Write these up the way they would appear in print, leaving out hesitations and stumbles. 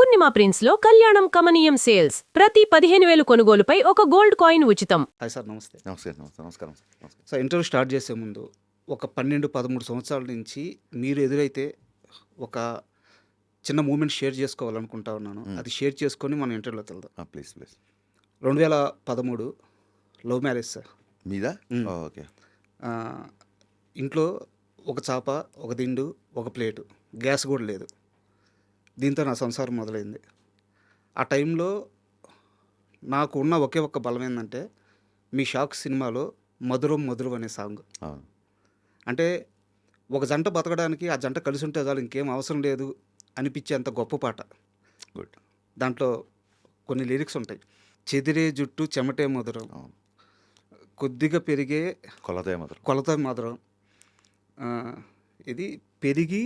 పూర్ణిమ prince లో కళ్యాణం కమనీయం సేల్స్ ప్రతి 15,000 కొనుగోలుపై ఒక గోల్డ్ కాయిన్ ఉచితం. హాయ్ సార్, నమస్తే. నమస్కారం సార్. సార్, ఇంటర్వ్యూ స్టార్ట్ చేసే ముందు ఒక 12-13 సంవత్సరాల నుంచి మీరు ఎదురైతే ఒక చిన్న మూమెంట్ షేర్ చేసుకోవాలనుకుంటా ఉన్నాను. అది షేర్ చేసుకొని మనం ఇంటర్వ్యూలోకి వెళ్దాం. Please 2013 love marriage sir. మీదా? ఓకే. ఆ, ఇంట్లో ఒక చాప, ఒక దిండు, ఒక ప్లేటు, గ్యాస్ కూడా లేదు. దీంతో నా సంసారం మొదలైంది. ఆ టైంలో నాకు ఉన్న ఒకే ఒక్క బలం ఏంటంటే మీ షాక్ సినిమాలో మధురం మధురం అనే సాంగ్. అంటే ఒక జంట బతకడానికి ఆ జంట కలిసి ఉంటే చాలు, ఇంకేం అవసరం లేదు అనిపించేంత గొప్ప పాట. గుడ్. దాంట్లో కొన్ని లిరిక్స్ ఉంటాయి. చెదిరే జుట్టు చెమటే మధురం, కొద్దిగా పెరిగే కొలత మధురం, ఇది పెరిగి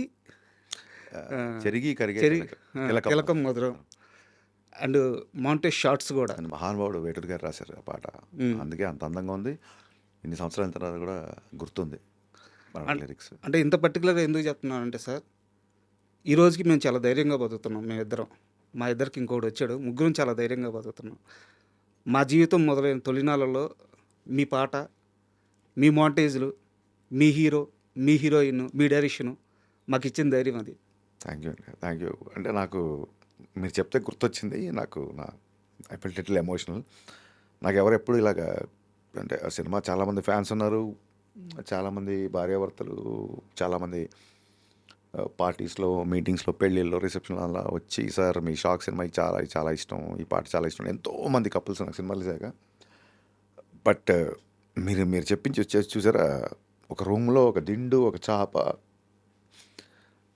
కిలకం మధురం, అండ్ మౌంటేజ్ షార్ట్స్ కూడా. మహానుభావుడు వేటూరు గారు రాశారు ఆ పాట. అందుకే అంత అందంగా ఉంది. ఇన్ని సంవత్సరాల తర్వాత కూడా గుర్తుంది లిరిక్స్. అంటే ఇంత పర్టికులర్గా ఎందుకు చెప్తున్నానంటే సార్, ఈ రోజుకి మేము చాలా ధైర్యంగా బతుకుతున్నాం. మేమిద్దరం, మా ఇద్దరికి ఇంకోటి వచ్చాడు, ముగ్గురం చాలా ధైర్యంగా బతుకుతున్నాం. మా జీవితం మొదలైన తొలినాళ్ళలో మీ పాట, మీ మౌంటేజ్లు, మీ హీరో, మీ హీరోయిన్, మీ డైరెక్షను మాకు ఇచ్చిన ధైర్యం అది. Thank you. అంటే నాకు మీరు చెప్తే గుర్తొచ్చింది. I felt little emotional. నాకు ఎప్పుడు ఇలాగా అంటే ఆ సినిమా చాలామంది ఫ్యాన్స్ ఉన్నారు, చాలామంది భార్యాభర్తలు, చాలామంది పార్టీస్లో, మీటింగ్స్లో, పెళ్ళిళ్ళలో, రిసెప్షన్లో అలా వచ్చి సార్ మీ షాక్ సినిమా చాలా చాలా ఇష్టం, ఈ పాట చాలా ఇష్టం, ఎంతోమంది కపుల్స్ నాకు సినిమాలు చూసాక. బట్ మీరు చెప్పించి వచ్చేసి చూసారా, ఒక రూమ్లో ఒక దిండు, ఒక చాప.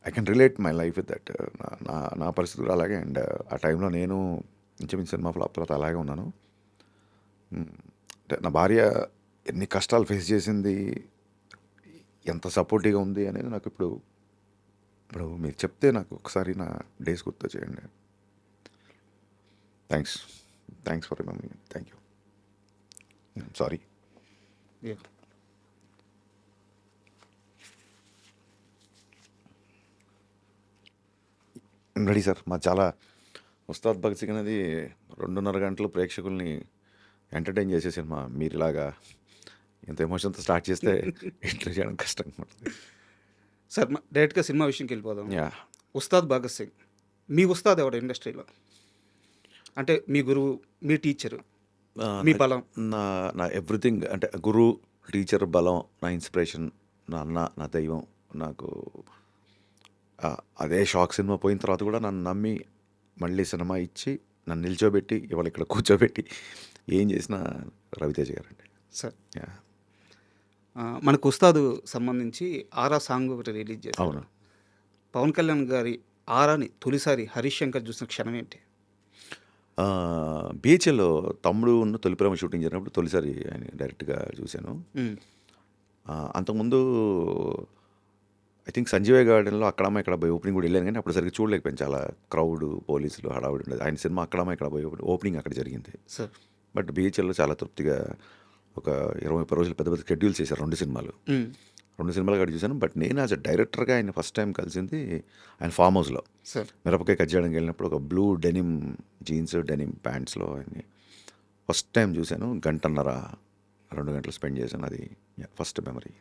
I can relate my life with that. నా పరిస్థితులు అలాగే. అండ్ ఆ టైంలో నేను ఇంచుమించు సినిమా ఫ్లాప్ తర్వాత అలాగే ఉన్నాను. అంటే నా భార్య ఎన్ని కష్టాలు ఫేస్ చేసింది, ఎంత సపోర్టివ్గా ఉంది అనేది నాకు ఇప్పుడు మీరు చెప్తే నాకు ఒకసారి నా డేస్ గుర్తు చేయండి. Thanks for remembering. Thank you. Sorry. Ready sir. మా చాలా ఉస్తాద్ భగత్ సింగ్ అనేది 2.5 గంటలు ప్రేక్షకుల్ని ఎంటర్టైన్ చేసే సినిమా. మీరు ఇలాగా ఎంత ఎమోషన్తో స్టార్ట్ చేస్తే ఇంట్లో చేయడం కష్టంగా ఉంటుంది సార్. డైరెక్ట్గా సినిమా విషయంకి వెళ్ళిపోదాం. ఉస్తాద్ భగత్ సింగ్, మీ ఉస్తాద్ ఎవరు ఇండస్ట్రీలో? అంటే మీ గురువు, మీ టీచరు, మీ బలం? నా ఎవ్రీథింగ్. అంటే గురువు, టీచర్, బలం, నా ఇన్స్పిరేషన్, నా అన్న, నా దైవం. నాకు అదే షాక్ సినిమా పోయిన తర్వాత కూడా నన్ను నమ్మి మళ్ళీ సినిమా ఇచ్చి నన్ను నిల్చోబెట్టి ఇవాళ ఇక్కడ కూర్చోబెట్టి ఏం చేసినా రవితేజ గారండి సార్. మనకు ఉస్తాదు సంబంధించి ఆరా సాంగ్ ఒకటి రిలీజ్ చేశారు. అవును. పవన్ కళ్యాణ్ గారి ఆరాని తొలిసారి హరీష్ శంకర్ చూసిన క్షణం ఏంటి? బీహెచ్ఎల్లో తమ్ముడు ఉన్న తొలి ప్రేమ షూటింగ్ జరిగినప్పుడు తొలిసారి ఆయన డైరెక్ట్గా చూశాను. అంతకుముందు ఐ థింక్ సంజీవయ్య గార్డెన్లో అక్కడమ్మ ఇక్కడ పోయి ఓపెనింగ్ కూడా వెళ్ళాను, కానీ అప్పుడు సరిగ్గా చూడలేకపోయాను. చాలా క్రౌడ్, పోలీసులు, హడావుడి ఉండేది. ఆయన సినిమా అక్కడమ్మ ఇక్కడ పోయి ఓపెనింగ్ అక్కడ జరిగింది సార్. బట్ బీహెచ్ఎల్లో చాలా తృప్తిగా ఒక 20-30 రోజులు పెద్ద పెద్ద షెడ్యూల్స్ చేశారు. 2 సినిమాలు అక్కడ చూశాను. బట్ నేను యాజ్ అ డైరెక్టర్గా ఆయన ఫస్ట్ టైం కలిసింది ఆయన ఫామ్ హౌస్లో మిరపకాయ కట్ చేయడానికి వెళ్ళినప్పుడు. ఒక బ్లూ డెనిమ్ జీన్స్, డెనిమ్ ప్యాంట్స్లో ఆయన్ని ఫస్ట్ టైం చూశాను. 1.5-2 గంటలు స్పెండ్ చేశాను. అది ఫస్ట్ మెమరీ.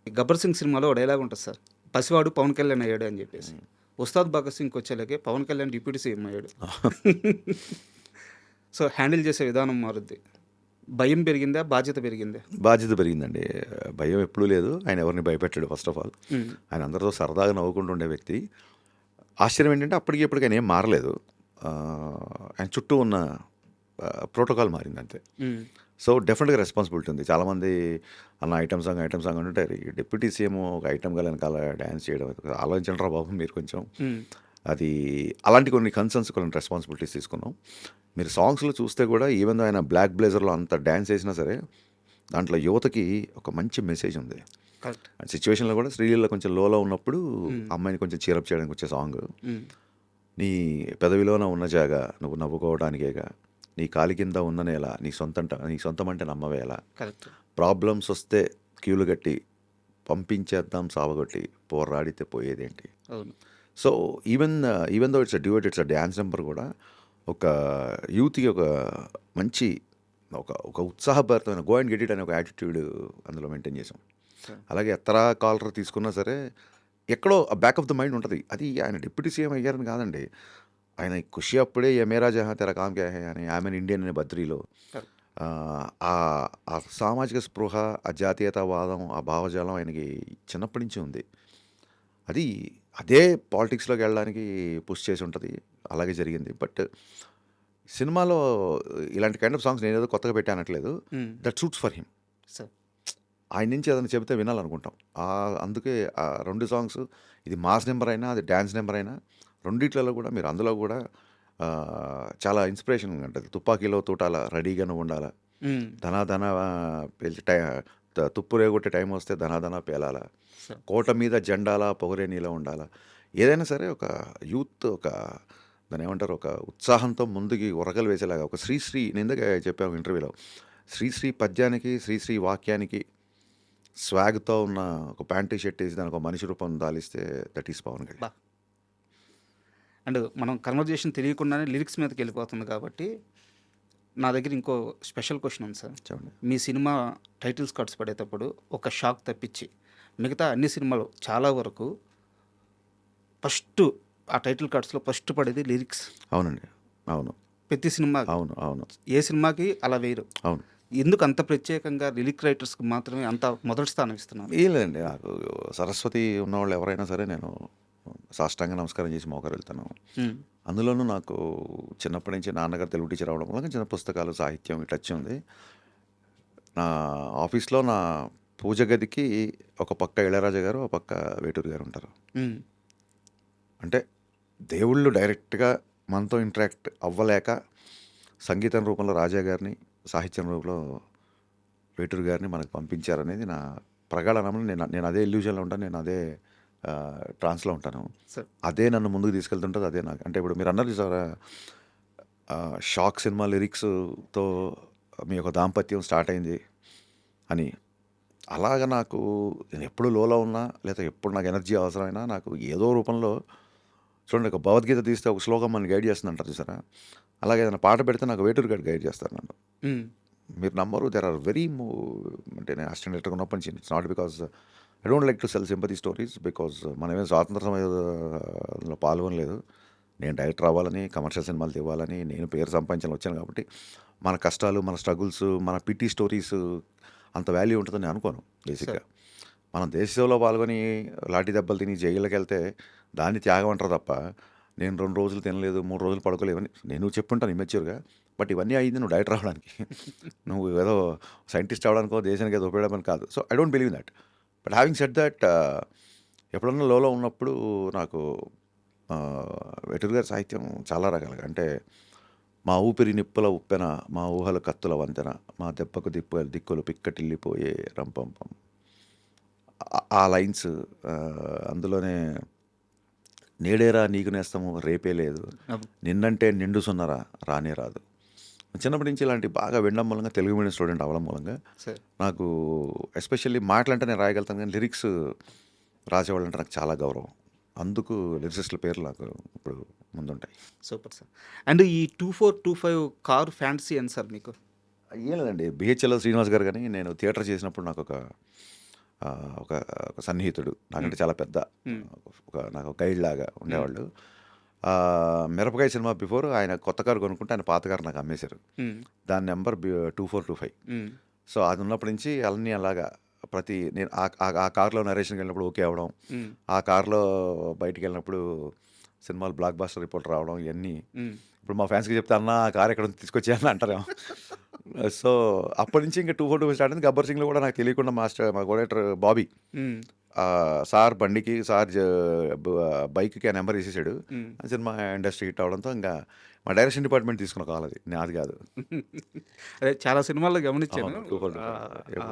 గబ్బర్ సింగ్ సినిమాలో డైలాగ్ ఉంటుంది సార్, పసివాడు పవన్ కళ్యాణ్ అయ్యాడు అని చెప్పేసి. ఉస్తాద్ భగత్ సింగ్కి వచ్చేలాగే పవన్ కళ్యాణ్ డిప్యూటీ సీఎం అయ్యాడు. సో హ్యాండిల్ చేసే విధానం మారుద్ది. భయం పెరిగిందా, బాధ్యత పెరిగిందా? బాధ్యత పెరిగిందండి. భయం ఎప్పుడూ లేదు. ఆయన ఎవరిని భయపెట్టాడు. ఫస్ట్ ఆఫ్ ఆల్ ఆయన అందరితో సరదాగా నవ్వుకుంటూ ఉండే వ్యక్తి. ఆశ్చర్యం ఏంటంటే అప్పటికి ఇప్పటికి ఆయన ఏం మారలేదు. ఆయన చుట్టూ ఉన్న ప్రోటోకాల్ మారింది అంతే. సో డెఫినెట్గా రెస్పాన్సిబిలిటీ ఉంది. చాలామంది అన్న ఐటమ్ సాంగ్ అంటే డిప్యూటీ సీఎం ఒక ఐటమ్ గా వెనకాల డ్యాన్స్ చేయడం, ఆలోచించండి రా బాబు మీరు కొంచెం. అది అలాంటి కొన్ని కన్సర్న్స్, కొన్ని రెస్పాన్సిబిలిటీస్ తీసుకున్నాం. మీరు సాంగ్స్లో చూస్తే కూడా ఈవెన్ ఆయన బ్లాక్ బ్లేజర్లో అంత డ్యాన్స్ వేసినా సరే దాంట్లో యువతకి ఒక మంచి మెసేజ్ ఉంది. సిచ్యువేషన్లో కూడా శ్రీలీల కొంచెం లోలో ఉన్నప్పుడు అమ్మాయిని కొంచెం చీరప్ చేయడానికి వచ్చే సాంగ్. నీ పెదవిలోన ఉన్న జాగా నువ్వు నవ్వుకోవడానికేగా, నీ కాలి కింద ఉన్న నేల నీ సొంతం అంటే నమ్మవేలా, ప్రాబ్లమ్స్ వస్తే క్యూలు కట్టి పంపించేద్దాం సావగొట్టి పోరాడితే పోయేదేంటి. So even though it's a duet, it's a dance number కూడా ఒక యూత్కి ఒక మంచి ఒక ఉత్సాహభరితమైన గో అండ్ గెట్ ఇట్ అనే ఒక యాటిట్యూడ్ అందులో మెయింటైన్ చేసాం. అలాగే ఎత్తరా కాలర్ తీసుకున్నా సరే ఎక్కడో బ్యాక్ ఆఫ్ ద మైండ్ ఉంటుంది. అది ఆయన డిప్యూటీ సీఎం అయ్యారని కాదండి, ఆయన ఖుషి అప్పుడే ఏ మేరా జహా తెరా కామ్ క్యా హై అని ఆమెన్ ఇండియన్ అనే బద్రీలో ఆ సామాజిక స్పృహ, ఆ జాతీయతావాదం, ఆ భావజాలం ఆయనకి చిన్నప్పటి నుంచి ఉంది. అది అదే పాలిటిక్స్లోకి వెళ్ళడానికి పుష్ చేసి ఉంటుంది. అలాగే జరిగింది. బట్ సినిమాలో ఇలాంటి కైండ్ ఆఫ్ సాంగ్స్ నేను ఏదో కొత్తగా పెట్టానట్లేదు. That suits for him. Sir ఆయన నుంచి ఏదైనా చెబితే వినాలనుకుంటాం. అందుకే ఆ 2 సాంగ్స్, ఇది మాస్ నెంబర్ అయినా, అది డాన్స్ నెంబర్ అయినా, రెండిట్లలో కూడా మీరు అందులో కూడా చాలా ఇన్స్పిరేషన్ ఉంటుంది. తుపాకీలో తూటాల రెడీగా నువ్వు ఉండాలా, ధనాధన పేల్చి తుప్పు రేగొట్టే టైం వస్తే ధనాధన పేలాల, సార్ కోట మీద జెండాల పొగరే నీలో ఉండాలా. ఏదైనా సరే ఒక యూత్ దాన్ని ఏమంటారు, ఒక ఉత్సాహంతో ముందుకి ఉరకలు వేసేలాగా ఒక శ్రీశ్రీ, నేను ఇందాక చెప్పాను ఇంటర్వ్యూలో, శ్రీశ్రీ పద్యానికి, శ్రీశ్రీ వాక్యానికి స్వాగ్తో ఉన్న ఒక ప్యాంటు షర్ట్ వేసి దానికి ఒక మనిషి రూపం దాలిస్తే దట్ ఈస్ పవన్ కళ్యాణ్. బా అండ్ మనం కన్వర్జేషన్ తెలియకుండానే లిరిక్స్ మీదకి వెళ్ళిపోతుంది కాబట్టి నా దగ్గర ఇంకో స్పెషల్ క్వశ్చన్ ఉంది సార్. చెప్పండి. మీ సినిమా టైటిల్స్ కార్డ్స్ పడేటప్పుడు ఒక షాక్ తప్పించి మిగతా అన్ని సినిమాలు చాలా వరకు ఫస్ట్ ఆ టైటిల్ కార్డ్స్లో ఫస్ట్ పడేది లిరిక్స్. అవునండి. అవును. ప్రతి సినిమా, అవును. అవును. ఏ సినిమాకి అలా వేయరు. అవును. ఎందుకు అంత ప్రత్యేకంగా లిరిక్ రైటర్స్కి మాత్రమే అంత మొదటి స్థానం ఇస్తున్నారు? ఏం లేదండి, నాకు సరస్వతి ఉన్నవాళ్ళు ఎవరైనా సరే నేను సాష్టాంగ నమస్కారం చేసి మోకరు వెళ్తాను. అందులోనూ నాకు చిన్నప్పటి నుంచి నాన్నగారు తెలుగు టీచర్ అవడం వల్ల చిన్న పుస్తకాలు, సాహిత్యం టచ్ ఉంది. నా ఆఫీస్లో నా పూజ గదికి ఒక పక్క ఇళయరాజా గారు, ఒక పక్క వేటూరు గారు ఉంటారు. అంటే దేవుళ్ళు డైరెక్ట్గా మనతో ఇంటరాక్ట్ అవ్వలేక సంగీతం రూపంలో రాజా గారిని, సాహిత్యం రూపంలో వేటూరు గారిని మనకు పంపించారనేది నా ప్రగాఢ నమ్మకం. నేను అదే ఇల్యూజన్లో ఉంటాను, నేను అదే ట్రాన్స్లో ఉంటాను. సార్ అదే నన్ను ముందుకు తీసుకెళ్తుంటుంది. అదే నాకు అంటే ఇప్పుడు మీరు అన్నారు సార్, షాక్ సినిమా లిరిక్స్తో మీ యొక్క దాంపత్యం స్టార్ట్ అయింది అని. అలాగ నాకు నేను ఎప్పుడు లోలో ఉన్నా, లేదా ఎప్పుడు నాకు ఎనర్జీ అవసరమైనా నాకు ఏదో రూపంలో చూడండి, ఒక భగవద్గీత తీస్తే ఒక శ్లోకం మనని గైడ్ చేస్తుంది అంటారు చూసారా, అలాగే ఏదైనా పాట పెడితే నాకు వేటూరు గారు గైడ్ చేస్తారు నన్ను. మీరు నమ్మరు, దెర్ ఆర్ వెరీ అంటే నేను అసిస్టెంట్ డైరెక్టర్ ఉన్నప్పటి నుంచి, it's not because I don't like to cell sympathy stories, because మనమేం స్వాతంత్ర సమయంలో పాల్గొనలేదు. నేను డైరెక్టర్ అవ్వాలని, కమర్షియల్ సినిమాలు తీయాలని, నేను పేరు సంపాదించాలని వచ్చాను. కాబట్టి మన కష్టాలు, మన స్ట్రగుల్స్, మన పిటి స్టోరీస్ అంత వాల్యూ ఉంటుందని నేను అనుకోను. బేసిక్గా మనం దేశ సేవలో పాల్గొని లాఠీ దెబ్బలు తిని జైలుకి వెళ్తే దాన్ని త్యాగం అంటారు తప్ప, నేను 2 రోజులు తినలేదు, 3 రోజులు పడుకోలేవని నేను చెప్పుంటాను ఇమెచ్యూర్గా. బట్ ఇవన్నీ అయింది నువ్వు డైరెక్టర్ అవ్వడానికి, నువ్వు ఏదో సైంటిస్ట్ అవ్వడానికో దేశానికి ఏదో ఉపయోగపడమని కాదు. So I don't believe that. But having said that, ఎప్పుడన్నా లోలో ఉన్నప్పుడు నాకు వేటూరు గారి సాహిత్యం చాలా రకాలుగా, అంటే మా ఊపిరి నిప్పుల ఉప్పెన, మా ఊహల కత్తుల వంతెన, మా దెబ్బకు దిక్కులు పిక్కటిల్లిపోయే రంపంపం, ఆ లైన్స్, అందులోనే నేడేరా నీకు నేస్తము రేపే లేదు, నిన్నంటే నిండు సున్నరా రానే రాదు. చిన్నప్పటి నుంచి ఇలాంటి బాగా వినడం మూలంగా, తెలుగు మీడియం స్టూడెంట్ అవ్వడం మూలంగా నాకు ఎస్పెషల్లీ మాటలంటే నేను రాయగలుగుతాను, కానీ లిరిక్స్ రాసేవాళ్ళంటే నాకు చాలా గౌరవం. అందుకు లిరిసిస్టుల పేర్లు నాకు ఇప్పుడు ముందుంటాయి. Super sir. అండ్ ఈ 2425 కారు ఫ్యాంటసీ అని సార్ మీకు? ఏం లేదండి, బిహెచ్ఎల్ శ్రీనివాస్ గారు కానీ నేను థియేటర్ చేసినప్పుడు నాకు ఒక సన్నిహితుడు, నాకంటే చాలా పెద్ద, నాకు గైడ్ లాగా ఉండేవాళ్ళు. మిరపకాయ సినిమా బిఫోర్ ఆయన కొత్త కారు కొనుక్కుంటే ఆయన పాత కారు నాకు అమ్మేశారు. దాని నెంబర్ 2425. సో అది ఉన్నప్పటి నుంచి అన్నీ అలాగా నేను ఆ కార్లో నరేషన్కి వెళ్ళినప్పుడు ఓకే అవ్వడం, ఆ కార్లో బయటికి వెళ్ళినప్పుడు సినిమాలు బ్లాక్ బాస్టర్ రిపోర్ట్ రావడం, ఇవన్నీ ఇప్పుడు మా ఫ్యాన్స్కి చెప్తే అన్న ఆ కార్ ఎక్కడ తీసుకొచ్చాయని అంటారేమో. సో అప్పటి నుంచి ఇంకా 2425 స్టార్ట్ అయింది. గబ్బర్ సింగ్లో కూడా నాకు తెలియకుండా మా కోడేటర్ బాబీ సార్ బండికి, సార్ బైక్కి ఆ నెంబర్ వేసేసాడు. సినిమా ఇండస్ట్రీ హిట్ అవడంతో ఇంకా మా డైరెక్షన్ డిపార్ట్మెంట్ తీసుకున్న కాల్, అది నాది కాదు. అదే చాలా సినిమాల్లో గమనించాను.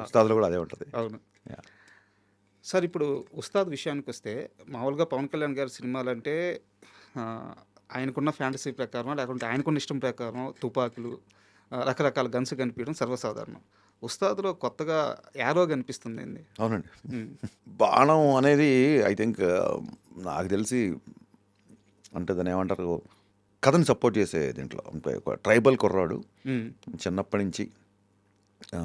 ఉస్తాద్లో కూడా అదే ఉంటుంది. అవును సార్. ఇప్పుడు ఉస్తాద్ విషయానికి వస్తే, మామూలుగా పవన్ కళ్యాణ్ గారి సినిమాలు అంటే ఆయనకున్న ఫ్యాంటసీ ప్రకారం, లేకుంటే ఆయనకున్న ఇష్టం ప్రకారం తుపాకులు, రకరకాల గన్స్ కనిపించడం సర్వసాధారణం. ఉస్తాద్లో కొత్తగా యారో కనిపిస్తుంది అండి. అవునండి. బాణం అనేది ఐ థింక్ నాకు తెలిసి అంటే దాన్ని ఏమంటారు, కథని సపోర్ట్ చేసే దీంట్లో అంటే ఒక ట్రైబల్ కుర్రాడు చిన్నప్పటి నుంచి ఆ,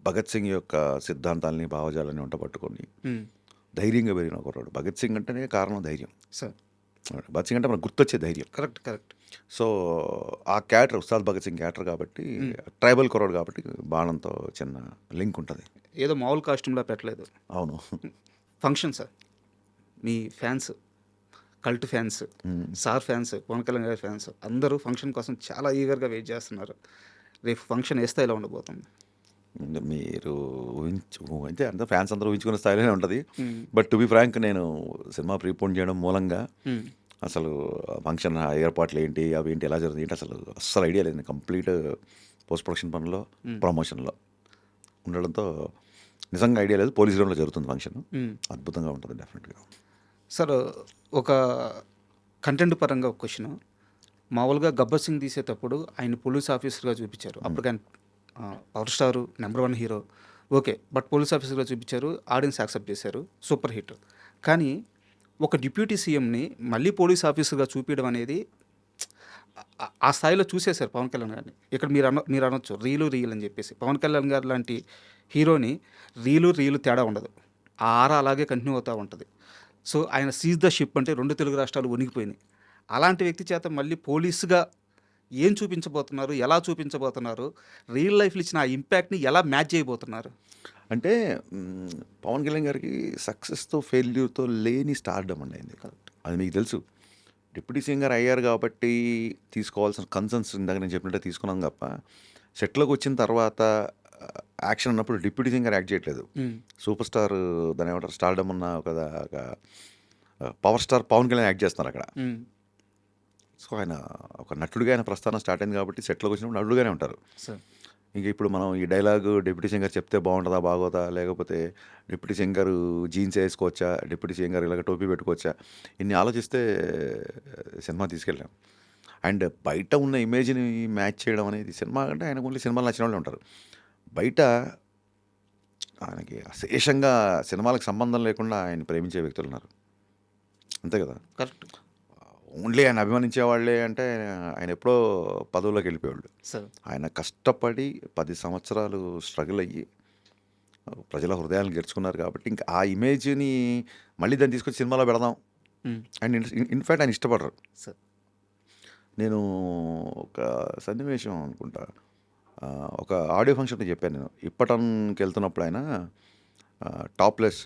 భగత్ సింగ్ యొక్క సిద్ధాంతాలని భావజాలని వంట పట్టుకొని ధైర్యంగా పెరిగిన కుర్రాడు. భగత్ సింగ్ అంటేనే కారణం ధైర్యం. సార్ భగత్ సింగ్ అంటే మనకు గుర్తొచ్చే ధైర్యం. కరెక్ట్. సో ఆ క్యారెక్టర్ ఉస్తాద్ భగత్ సింగ్ క్యారెక్టర్ కాబట్టి, ట్రైబల్ కుర్రాడు కాబట్టి బాణంతో చిన్న లింక్ ఉంటుంది. ఏదో మామూలు కాస్ట్యూమ్లా పెట్టలేదు. అవును. ఫంక్షన్ సార్, మీ fans, cult fans, sir fans, Pavan Kalyan గారి ఫ్యాన్స్ అందరూ ఫంక్షన్ కోసం చాలా ఈగర్గా వెయిట్ చేస్తున్నారు. రేపు ఫంక్షన్ ఏ స్థాయిలో ఉండబోతుంది? మీరు అంటే అంత ఫ్యాన్స్ అందరూ ఊహించుకునే స్థాయిలోనే ఉంటుంది. బట్ టు బి ఫ్రాంక్, నేను సినిమా ప్రీపోన్ చేయడం మూలంగా అసలు ఫంక్షన్ ఏర్పాట్లు ఏంటి, అవి ఏంటి, ఎలా జరుగుతుంది ఏంటి అస్సలు ఐడియా లేదు. కంప్లీట్ పోస్ట్ ప్రొడక్షన్ పనిలో, ప్రమోషన్లో ఉండడంతో నిజంగా ఐడియా లేదు. పోలీస్ గ్రౌండ్లో జరుగుతుంది ఫంక్షన్. అద్భుతంగా ఉంటుంది డెఫినెట్గా. సార్ ఒక కంటెంట్ పరంగా ఒక క్వశ్చన్. మామూలుగా గబ్బర్ సింగ్ తీసేటప్పుడు ఆయన పోలీస్ ఆఫీసర్గా చూపించారు. అప్పుడు ఆయన power star, number 1 hero, okay. But police ఆఫీసర్గా చూపించారు, ఆడియన్స్ యాక్సెప్ట్ చేశారు, సూపర్ హిట్. కానీ ఒక డిప్యూటీ సీఎంని మళ్ళీ పోలీస్ ఆఫీసర్గా చూపించడం అనేది ఆ స్థాయిలో చూసేశారు పవన్ కళ్యాణ్ గారిని. ఇక్కడ మీరు అనొచ్చు రీలు అని చెప్పేసి. పవన్ కళ్యాణ్ గారు లాంటి హీరోని రీలు తేడా ఉండదు, ఆ ఆరా అలాగే కంటిన్యూ అవుతూ ఉంటుంది. సో ఆయన సీజ్ ద షిప్ అంటే 2 తెలుగు రాష్ట్రాలు వణిగిపోయినాయి. అలాంటి వ్యక్తి చేత మళ్ళీ పోలీసుగా ఏం చూపించబోతున్నారు, ఎలా చూపించబోతున్నారు, రియల్ లైఫ్లో ఇచ్చిన ఆ ఇంపాక్ట్ని ఎలా మ్యాచ్ చేయబోతున్నారు? అంటే పవన్ కళ్యాణ్ గారికి సక్సెస్తో ఫెయిల్యూర్తో లేని స్టార్డమ్ అండి అయింది. అది మీకు తెలుసు. డిప్యూటీ సింగర్ అయ్యారు కాబట్టి తీసుకోవాల్సిన కన్సర్న్స్ ఇందాక నేను చెప్పినట్టే తీసుకున్నాం తప్ప, సెట్లోకి వచ్చిన తర్వాత యాక్షన్ ఉన్నప్పుడు డిప్యూటీ సింగర్ యాక్ట్ చేయట్లేదు. సూపర్ స్టార్, దాని ఏమంటారు, స్టార్డమ్ ఉన్న ఒక power star Pawan Kalyan act చేస్తున్నారు అక్కడ. సో ఆయన ఒక నటుడిగా ఆయన ప్రస్థానం స్టార్ట్ అయింది కాబట్టి సెట్లోకి వచ్చినప్పుడు నటుడుగానే ఉంటారు. ఇంక ఇప్పుడు మనం ఈ డైలాగ్ డిప్యూటీ సింగర్ చెప్తే బాగుంటుందా బాగోదా, లేకపోతే డిప్యూటీ సింగర్ జీన్స్ వేసుకోవచ్చా, డిప్యూటీ సింగర్ ఇలాగ టోపీ పెట్టుకోవచ్చా, ఇన్ని ఆలోచిస్తే సినిమా తీసుకెళ్ళాం. అండ్ బయట ఉన్న ఇమేజ్ని మ్యాచ్ చేయడం అనేది, సినిమా అంటే ఆయనకు ఓన్లీ సినిమాలు నచ్చిన వాళ్ళు ఉంటారు. బయట ఆయనకి అశేషంగా సినిమాలకు సంబంధం లేకుండా ఆయన ప్రేమించే వ్యక్తులు ఉన్నారు. అంతే కదా? కరెక్ట్. ఓన్లీ ఆయన అభిమానించే వాళ్ళే అంటే ఆయన ఎప్పుడో పదవుల్లోకి వెళ్ళిపోయేవాళ్ళు. ఆయన కష్టపడి 10 సంవత్సరాలు స్ట్రగుల్ అయ్యి ప్రజల హృదయాలను గెలుచుకున్నారు కాబట్టి ఇంకా ఆ ఇమేజ్ని మళ్ళీ దాన్ని తీసుకొచ్చి సినిమాలో పెడదాం అండ్ ఇన్ఫ్యాక్ట్ ఆయన ఇష్టపడరు. నేను ఒక సన్నివేశం అనుకుంటా, ఒక ఆడియో ఫంక్షన్లో చెప్పాను నేను. ఇప్పటన్కి వెళ్తున్నప్పుడు ఆయన టాప్లెస్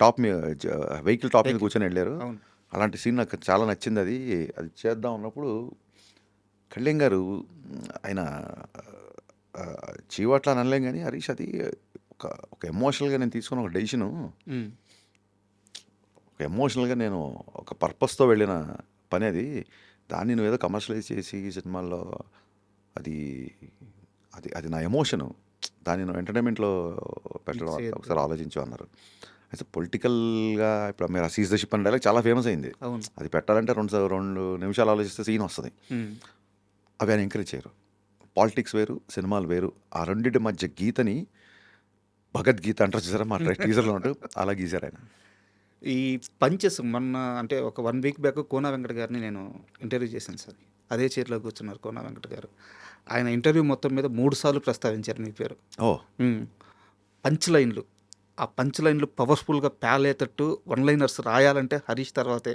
టాప్ వెహికల్ టాప్ మీద కూర్చొని వెళ్ళారు. అలాంటి సీన్ నాకు చాలా నచ్చింది. అది చేద్దాం అన్నప్పుడు కళ్యాణ్ గారు, ఆయన చీవట్లా అనలేం కానీ, హరీష్ అది ఒక ఎమోషనల్గా నేను తీసుకున్న ఒక డెసిషను, ఒక ఎమోషనల్గా నేను ఒక పర్పస్తో వెళ్ళిన పని అది. దాన్ని నువ్వు ఏదో కమర్షియలైజ్ చేసి సినిమాల్లో అది అది అది నా ఎమోషను, దాన్ని నువ్వు ఎంటర్టైన్మెంట్లో పెట్టడం ఒకసారి ఆలోచించు అన్నారు. అయితే పొలిటికల్గా ఇప్పుడు మీరు ఆ సీజ్ ద షిప్ అనే డైలాగ్ చాలా ఫేమస్ అయింది. అది పెట్టాలంటే 2 నిమిషాలు ఆలోచిస్తే సీన్ వస్తుంది. అవి ఆయన ఎంకరేజ్ చేయరు. పాలిటిక్స్ వేరు, సినిమాలు వేరు. ఆ రెండింటి మధ్య గీతని భగవద్గీత అంటారు చూసారా, మా టీజర్లో ఉంటూ అలా గీశారు ఆయన. ఈ పంచెస్ మొన్న అంటే ఒక 1 వీక్ బ్యాక్ కోనా వెంకట గారిని నేను ఇంటర్వ్యూ చేశాను సార్. అదే చైర్లో కూర్చున్నారు కోనా వెంకట గారు. ఆయన ఇంటర్వ్యూ మొత్తం మీద 3 సార్లు ప్రస్తావించారు మీ పేరు. పంచ్ లైన్లు, ఆ పంచ్ లైన్లు పవర్ఫుల్గా ప్యాలేటట్టు 1 లైనర్స్ రాయాలంటే హరీష్ తర్వాతే.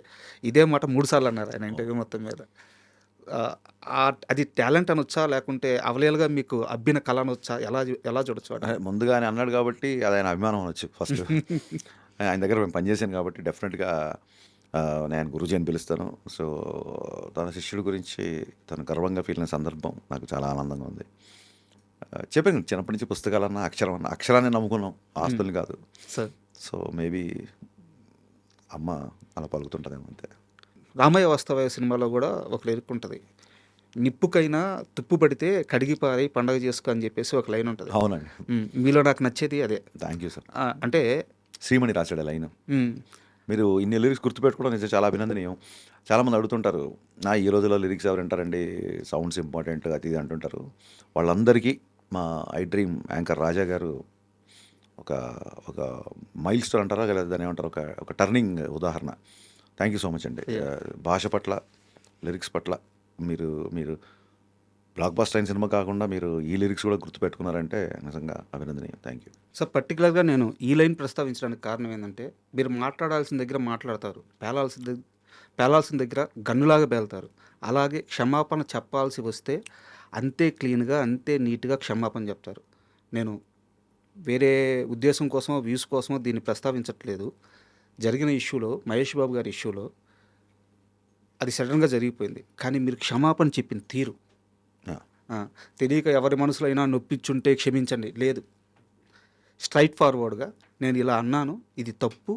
ఇదే మాట 3 సార్లు అన్నారు ఆయన ఇంటర్వ్యూ మొత్తం మీద. అది టాలెంట్ అనొచ్చా, లేకుంటే అవలేలుగా మీకు అబ్బిన కళ అనొచ్చా, ఎలా చూడొచ్చు? ముందుగా ఆయన అన్నాడు కాబట్టి అది ఆయన అభిమానం అనొచ్చు. ఫస్ట్ ఆయన దగ్గర మేము పనిచేశాను కాబట్టి డెఫినెట్గా నేను గురూజీ అని పిలుస్తాను. సో తన శిష్యుడి గురించి తను గర్వంగా ఫీల్ అయిన సందర్భం నాకు చాలా ఆనందంగా ఉంది. చెప్పాను చిన్నప్పటి నుంచి పుస్తకాలన్నా అక్షరాన్ని నమ్ముకున్నాం, ఆస్తులు కాదు. సో మేబీ అమ్మ అలా పలుకుతుంటుందేమో అంతే. రామయ్య వాస్తవయ్య సినిమాలో కూడా ఒక లిరిక్ ఉంటుంది, నిప్పుకైనా తుప్పు పడితే కడిగి పారి పండగ చేసుకో అని చెప్పేసి ఒక లైన్ ఉంటుంది. అవునండి, మీలో నాకు నచ్చేది అదే. Thank you sir. అంటే శ్రీమణి రాశాడు లైన్. మీరు ఇన్ని లిరిక్స్ గుర్తుపెట్టుకోవడం నిజం చాలా అభినందనీయం. చాలామంది అడుగుతుంటారు, ఈ రోజుల్లో లిరిక్స్ ఎవరు వింటారండి, సౌండ్స్ ఇంపార్టెంట్ అది ఇది అంటుంటారు. వాళ్ళందరికీ మా ఐ డ్రీమ్ యాంకర్ రాజా గారు ఒక మైల్ స్టోన్ అంటారా, లేదా దాన్ని ఏమంటారు, ఒక టర్నింగ్ ఉదాహరణ. థ్యాంక్ యూ సో మచ్ అండి. భాష పట్ల, లిరిక్స్ పట్ల మీరు మీరు బ్లాక్ బస్టర్ అయిన సినిమా కాకుండా మీరు ఈ లిరిక్స్ కూడా గుర్తుపెట్టుకున్నారంటే నిజంగా అభినందనీయం. Thank you. సార్ పర్టికులర్గా నేను ఈ లైన్ ప్రస్తావించడానికి కారణం ఏంటంటే, మీరు మాట్లాడాల్సిన దగ్గర మాట్లాడతారు, పేలాల్సిన దగ్గర గన్నులాగా పేలుతారు. అలాగే క్షమాపణ చెప్పాల్సి వస్తే అంతే క్లీన్గా, అంతే నీట్గా క్షమాపణ చెప్తారు. నేను వేరే ఉద్దేశం కోసమో, వ్యూస్ కోసమో దీన్ని ప్రస్తావించట్లేదు. జరిగిన ఇష్యూలో, మహేష్ బాబు గారి ఇష్యూలో అది సడన్గా జరిగిపోయింది. కానీ మీరు క్షమాపణ చెప్పిన తీరు, తెలియక ఎవరి మనసులో అయినా నొప్పించుంటే క్షమించండి లేదు, స్ట్రైట్ ఫార్వర్డ్గా నేను ఇలా అన్నాను, ఇది తప్పు,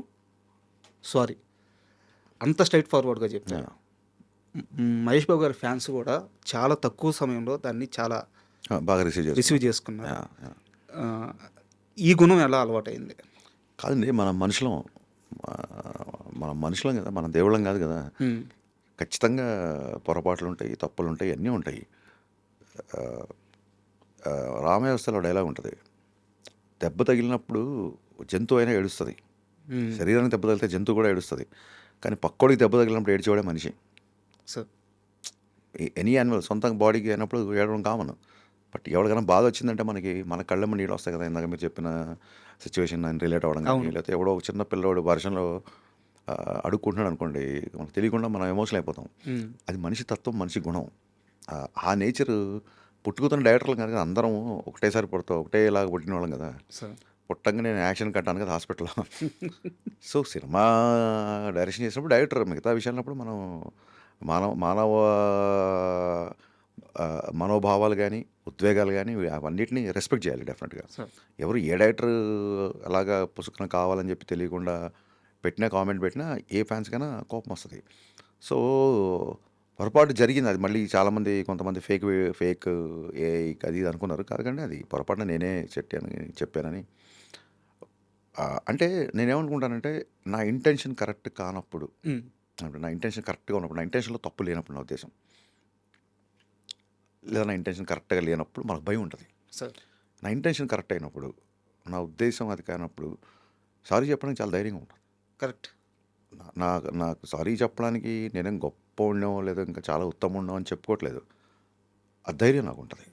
సారీ, అంత స్ట్రైట్ ఫార్వర్డ్గా చెప్పాను. మహేష్ బాబు గారి ఫ్యాన్స్ కూడా చాలా తక్కువ సమయంలో దాన్ని చాలా బాగా రిసీవ్ చేసుకున్నారు. ఈ గుణం ఎలా అలవాటైంది? కాదండి, మన మనుషులం కదా, మనం దేవుళ్ళం కాదు కదా. ఖచ్చితంగా పొరపాట్లు ఉంటాయి, తప్పులు ఉంటాయి, అన్నీ ఉంటాయి. రామవ్యవస్థలో డైలాగ్ ఉంటుంది, దెబ్బ తగిలినప్పుడు జంతువు అయినా ఏడుస్తుంది, శరీరానికి దెబ్బ తగిలితే జంతువు కూడా ఏడుస్తుంది, కానీ పక్కోడికి దెబ్బ తగిలినప్పుడు ఏడ్చేవాడే మనిషి. సార్ ఎనీ యానిమల్ సొంత బాడీకి అయినప్పుడు ఏడవడం కామన్. బట్ ఎవరికైనా బాధ వచ్చిందంటే మన కళ్ళమ్మ నీళ్ళు వస్తాయి కదా. ఇందాక మీరు చెప్పిన సిచ్యువేషన్ రిలేట్ అవ్వడం కానీ, లేకపోతే ఎవడో చిన్న పిల్లవాడు వర్షంలో అడుక్కుంటున్నాడు అనుకోండి, మనకు తెలియకుండా మనం ఎమోషనల్ అయిపోతాం. అది మనిషి తత్వం, మనిషి గుణం. ఆ నేచర్ పుట్టుకుతున్న డైరెక్టర్లు కనుక అందరం ఒకటేసారి పుడతాం, ఒకటేలాగా పుట్టిన వాళ్ళం కదా. పుట్టంగా నేను యాక్షన్ కట్టాను కదా హాస్పిటల్లో. సో సినిమా డైరెక్షన్ చేసినప్పుడు డైరెక్టర్, మిగతా విషయాలప్పుడు మనం మానవ మనోభావాలు కానీ, ఉద్వేగాలు కానీ అవన్నిటిని రెస్పెక్ట్ చేయాలి డెఫినెట్గా. ఎవరు ఏ డైరెక్టర్ అలాగా పుసుకున కావాలని చెప్పి తెలియకుండా పెట్టినా, కామెంట్ పెట్టినా ఏ ఫ్యాన్స్కైనా కోపం వస్తుంది. సో పొరపాటు జరిగింది. అది మళ్ళీ చాలామంది కొంతమంది ఫేక్ ఏ అది ఇది అనుకున్నారు. కాదుకండి, అది పొరపాటున నేనే చెప్పానని. అంటే నేనేమనుకుంటానంటే, నా ఇంటెన్షన్ కరెక్ట్ కానప్పుడు, అంటే నా ఇంటెన్షన్ కరెక్ట్గా ఉన్నప్పుడు, నా ఇంటెన్షన్లో తప్పు లేనప్పుడు, నా ఉద్దేశం లేదా నా ఇంటెన్షన్ కరెక్ట్గా లేనప్పుడు మనకు భయం ఉంటుంది. నా ఇంటెన్షన్ కరెక్ట్ అయినప్పుడు, నా ఉద్దేశం అది కానప్పుడు సారీ చెప్పడానికి చాలా ధైర్యంగా ఉంటుంది. కరెక్ట్. నాకు సారీ చెప్పడానికి నేనేం గొప్ప ఉండో లేదా ఇంకా చాలా ఉత్తమం ఉండో అని చెప్పుకోవట్లేదు. ఆ ధైర్యం నాకు ఉంటుంది.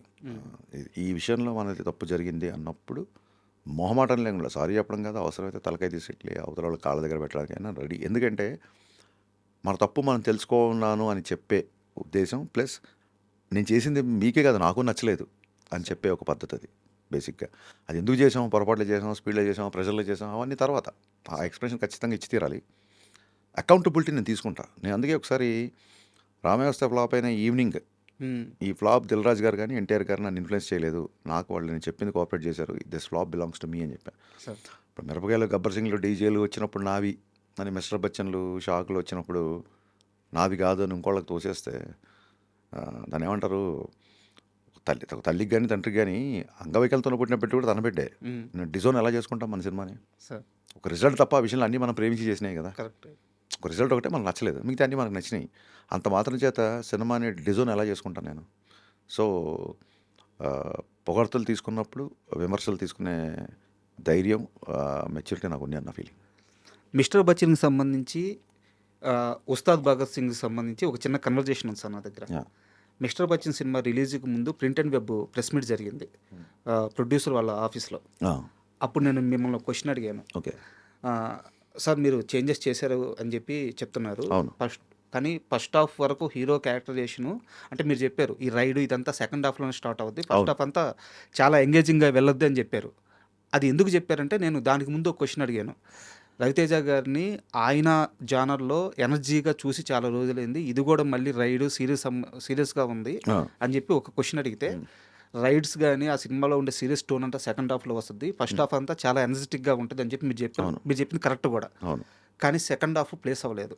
ఈ విషయంలో మనది తప్పు జరిగింది అన్నప్పుడు మొహమాటం లేకుండా సారీ చెప్పడం కాదు, అవసరమైతే తలకాయ తీసిట్లే అవతల వాళ్ళ కాళ్ళ దగ్గర పెట్టడానికైనా రెడీ. ఎందుకంటే మన తప్పు మనం తెలుసుకున్నాను అని చెప్పే ఉద్దేశం, ప్లస్ నేను చేసింది మీకే కదా నాకు నచ్చలేదు అని చెప్పే ఒక పద్ధతి. అది బేసిక్గా అది ఎందుకు చేసాం, పొరపాట్లు చేసాం, స్పీడ్లో చేసాం, ప్రెషర్లో చేసాం, అవన్నీ తర్వాత ఆ ఎక్స్ప్రెషన్ ఖచ్చితంగా ఇచ్చి తీరాలి. అకౌంటబిలిటీ నేను తీసుకుంటా. నేను అందుకే ఒకసారి రామవ్యవస్థ ఫ్లాప్ అయిన ఈవినింగ్, ఈ ఫ్లాప్ దిల్ రాజు గారు కానీ ఎన్టీఆర్ గారు నన్ను ఇన్ఫ్లుయెన్స్ చేయలేదు, నాకు వాళ్ళు నేను చెప్పింది కోఆపరేట్ చేశారు, this flop belongs to me అని చెప్పాను. ఇప్పుడు మిరపకాయలు, గబ్బర్ సింగ్లు, డీజేలు వచ్చినప్పుడు నావి అని, మిస్టర్ బచ్చన్లు, షాకులు వచ్చినప్పుడు నావి కాదు అని ఇంకోళ్ళకి తోసేస్తే దాన్ని ఏమంటారు, తల్లికి కానీ తండ్రికి కానీ అంగవైకల్యంతో పుట్టిన పెట్టి కూడా తన బిడ్డే. నేను డిజోన్ ఎలా చేసుకుంటాం మన సినిమాని? ఒక రిజల్ట్ తప్ప ఆ విషయంలో అన్నీ మనం ప్రేమించి చేసినాయి కదా. ఒక రిజల్ట్ ఒకటే మనకు నచ్చలేదు, మిగతా అన్నీ మనకు నచ్చినాయి. అంత మాత్రం చేత సినిమాని డిజోన్ ఎలా చేసుకుంటాను నేను? సో పొగడ్తలు తీసుకున్నప్పుడు విమర్శలు తీసుకునే ధైర్యం, మెచ్యూరిటీ నాకు ఉంది అన్న ఫీలింగ్. మిస్టర్ బచ్చన్కి సంబంధించి, ఉస్తాద్ భగత్ సింగ్కి సంబంధించి ఒక చిన్న కన్వర్జేషన్ ఉంది సార్ నా దగ్గర. మిస్టర్ బచ్చన్ సినిమా రిలీజ్కి ముందు print and web press meet జరిగింది ప్రొడ్యూసర్ వాళ్ళ ఆఫీస్లో. అప్పుడు నేను మిమ్మల్ని క్వశ్చన్ అడిగాను, సార్ మీరు చేంజెస్ చేశారు అని చెప్పి చెప్తున్నారు, కానీ ఫస్ట్ హాఫ్ వరకు హీరో క్యారెక్టరైజేషను అంటే మీరు చెప్పారు ఈ రైడ్ ఇదంతా సెకండ్ హాఫ్లోనే స్టార్ట్ అవుద్ది, ఫస్ట్ హాఫ్ అంతా చాలా ఎంగేజింగ్గా వెళ్ళొద్దు అని చెప్పారు. అది ఎందుకు చెప్పారంటే, నేను దానికి ముందు ఒక క్వశ్చన్ అడిగాను, రవితేజ గారిని ఆయన జానర్లో ఎనర్జీగా చూసి చాలా రోజులైంది, ఇది కూడా మళ్ళీ రైడ్ సీరియస్గా ఉంది అని చెప్పి ఒక క్వశ్చన్ అడిగితే, రైడ్స్ కానీ ఆ సినిమాలో ఉండే సీరియస్ టోన్ అంతా సెకండ్ హాఫ్లో వస్తుంది, ఫస్ట్ హాఫ్ అంతా చాలా ఎనర్జెటిక్గా ఉంటుంది అని చెప్పి మీరు చెప్పింది కరెక్ట్ కూడా. కానీ సెకండ్ హాఫ్ ప్లేస్ అవ్వలేదు.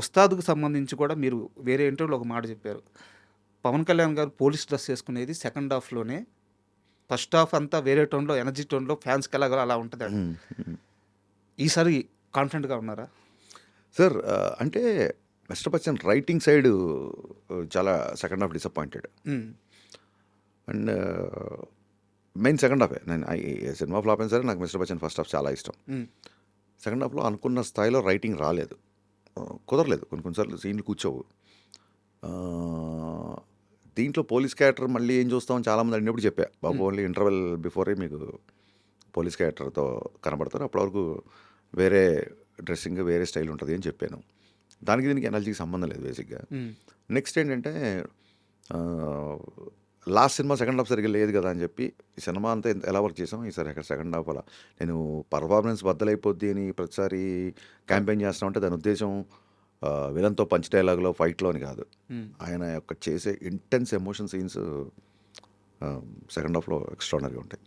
ఉస్తాద్కు సంబంధించి కూడా మీరు వేరే ఇంటర్వ్యూలో ఒక మాట చెప్పారు, పవన్ కళ్యాణ్ గారు పోలీస్ డ్రెస్ వేసుకునేది సెకండ్ హాఫ్లోనే, ఫస్ట్ హాఫ్ అంతా వేరే టోన్లో, ఎనర్జీ టోన్లో, ఫ్యాన్స్కి ఎలాగో అలా ఉంటుంది. ఈసారి కాన్ఫిడెంట్గా ఉన్నారా సార్? అంటే మిస్టర్ బచ్చన్ రైటింగ్ సైడ్ చాలా second half disappointed. And main second హాఫే. నేను సినిమా ఫ్లాప్ అయినా సరే నాకు మిస్టర్ బచ్చన్ ఫస్ట్ హాఫ్ చాలా ఇష్టం. సెకండ్ హాఫ్లో అనుకున్న స్థాయిలో రైటింగ్ రాలేదు. కుదరలేదు. కొన్ని కొన్ని సార్లు సీన్‌లు కూర్చోవు. ఆహ్, దీంట్లో పోలీస్ క్యారెక్టర్ మళ్ళీ ఏం చూస్తామని చాలామంది అడిగినప్పుడు చెప్పా. బాబు ఓన్లీ ఇంటర్వెల్ బిఫోరే మీకు పోలీస్ క్యారెక్టర్‌తో కనపడతారు. అప్పటి వరకు వేరే డ్రెస్సింగ్, వేరే స్టైల్ ఉంటది అని చెప్పాను. దానికి దీనికి ఎనర్జీకి సంబంధం లేదు బేసిక్‌గా. నెక్స్ట్ ఏంటంటే లాస్ట్ సినిమా సెకండ్ హాఫ్ సరిగ్గా లేదు కదా అని చెప్పి ఈ సినిమా అంతా ఎలా వర్క్ చేసాం ఈసారి అక్కడ సెకండ్ హాఫ్ అలా నేను పర్ఫార్మెన్స్ బద్దలైపోద్ది అని ప్రతిసారి క్యాంపెయిన్ చేస్తామంటే దాని ఉద్దేశం విలన్తో పంచ్ డైలాగ్లో ఫైట్లో అని కాదు. ఆయన యొక్క చేసే ఇంటెన్స్ ఎమోషన్ సీన్స్ సెకండ్ హాఫ్లో ఎక్స్ట్రానరీగా ఉంటాయి.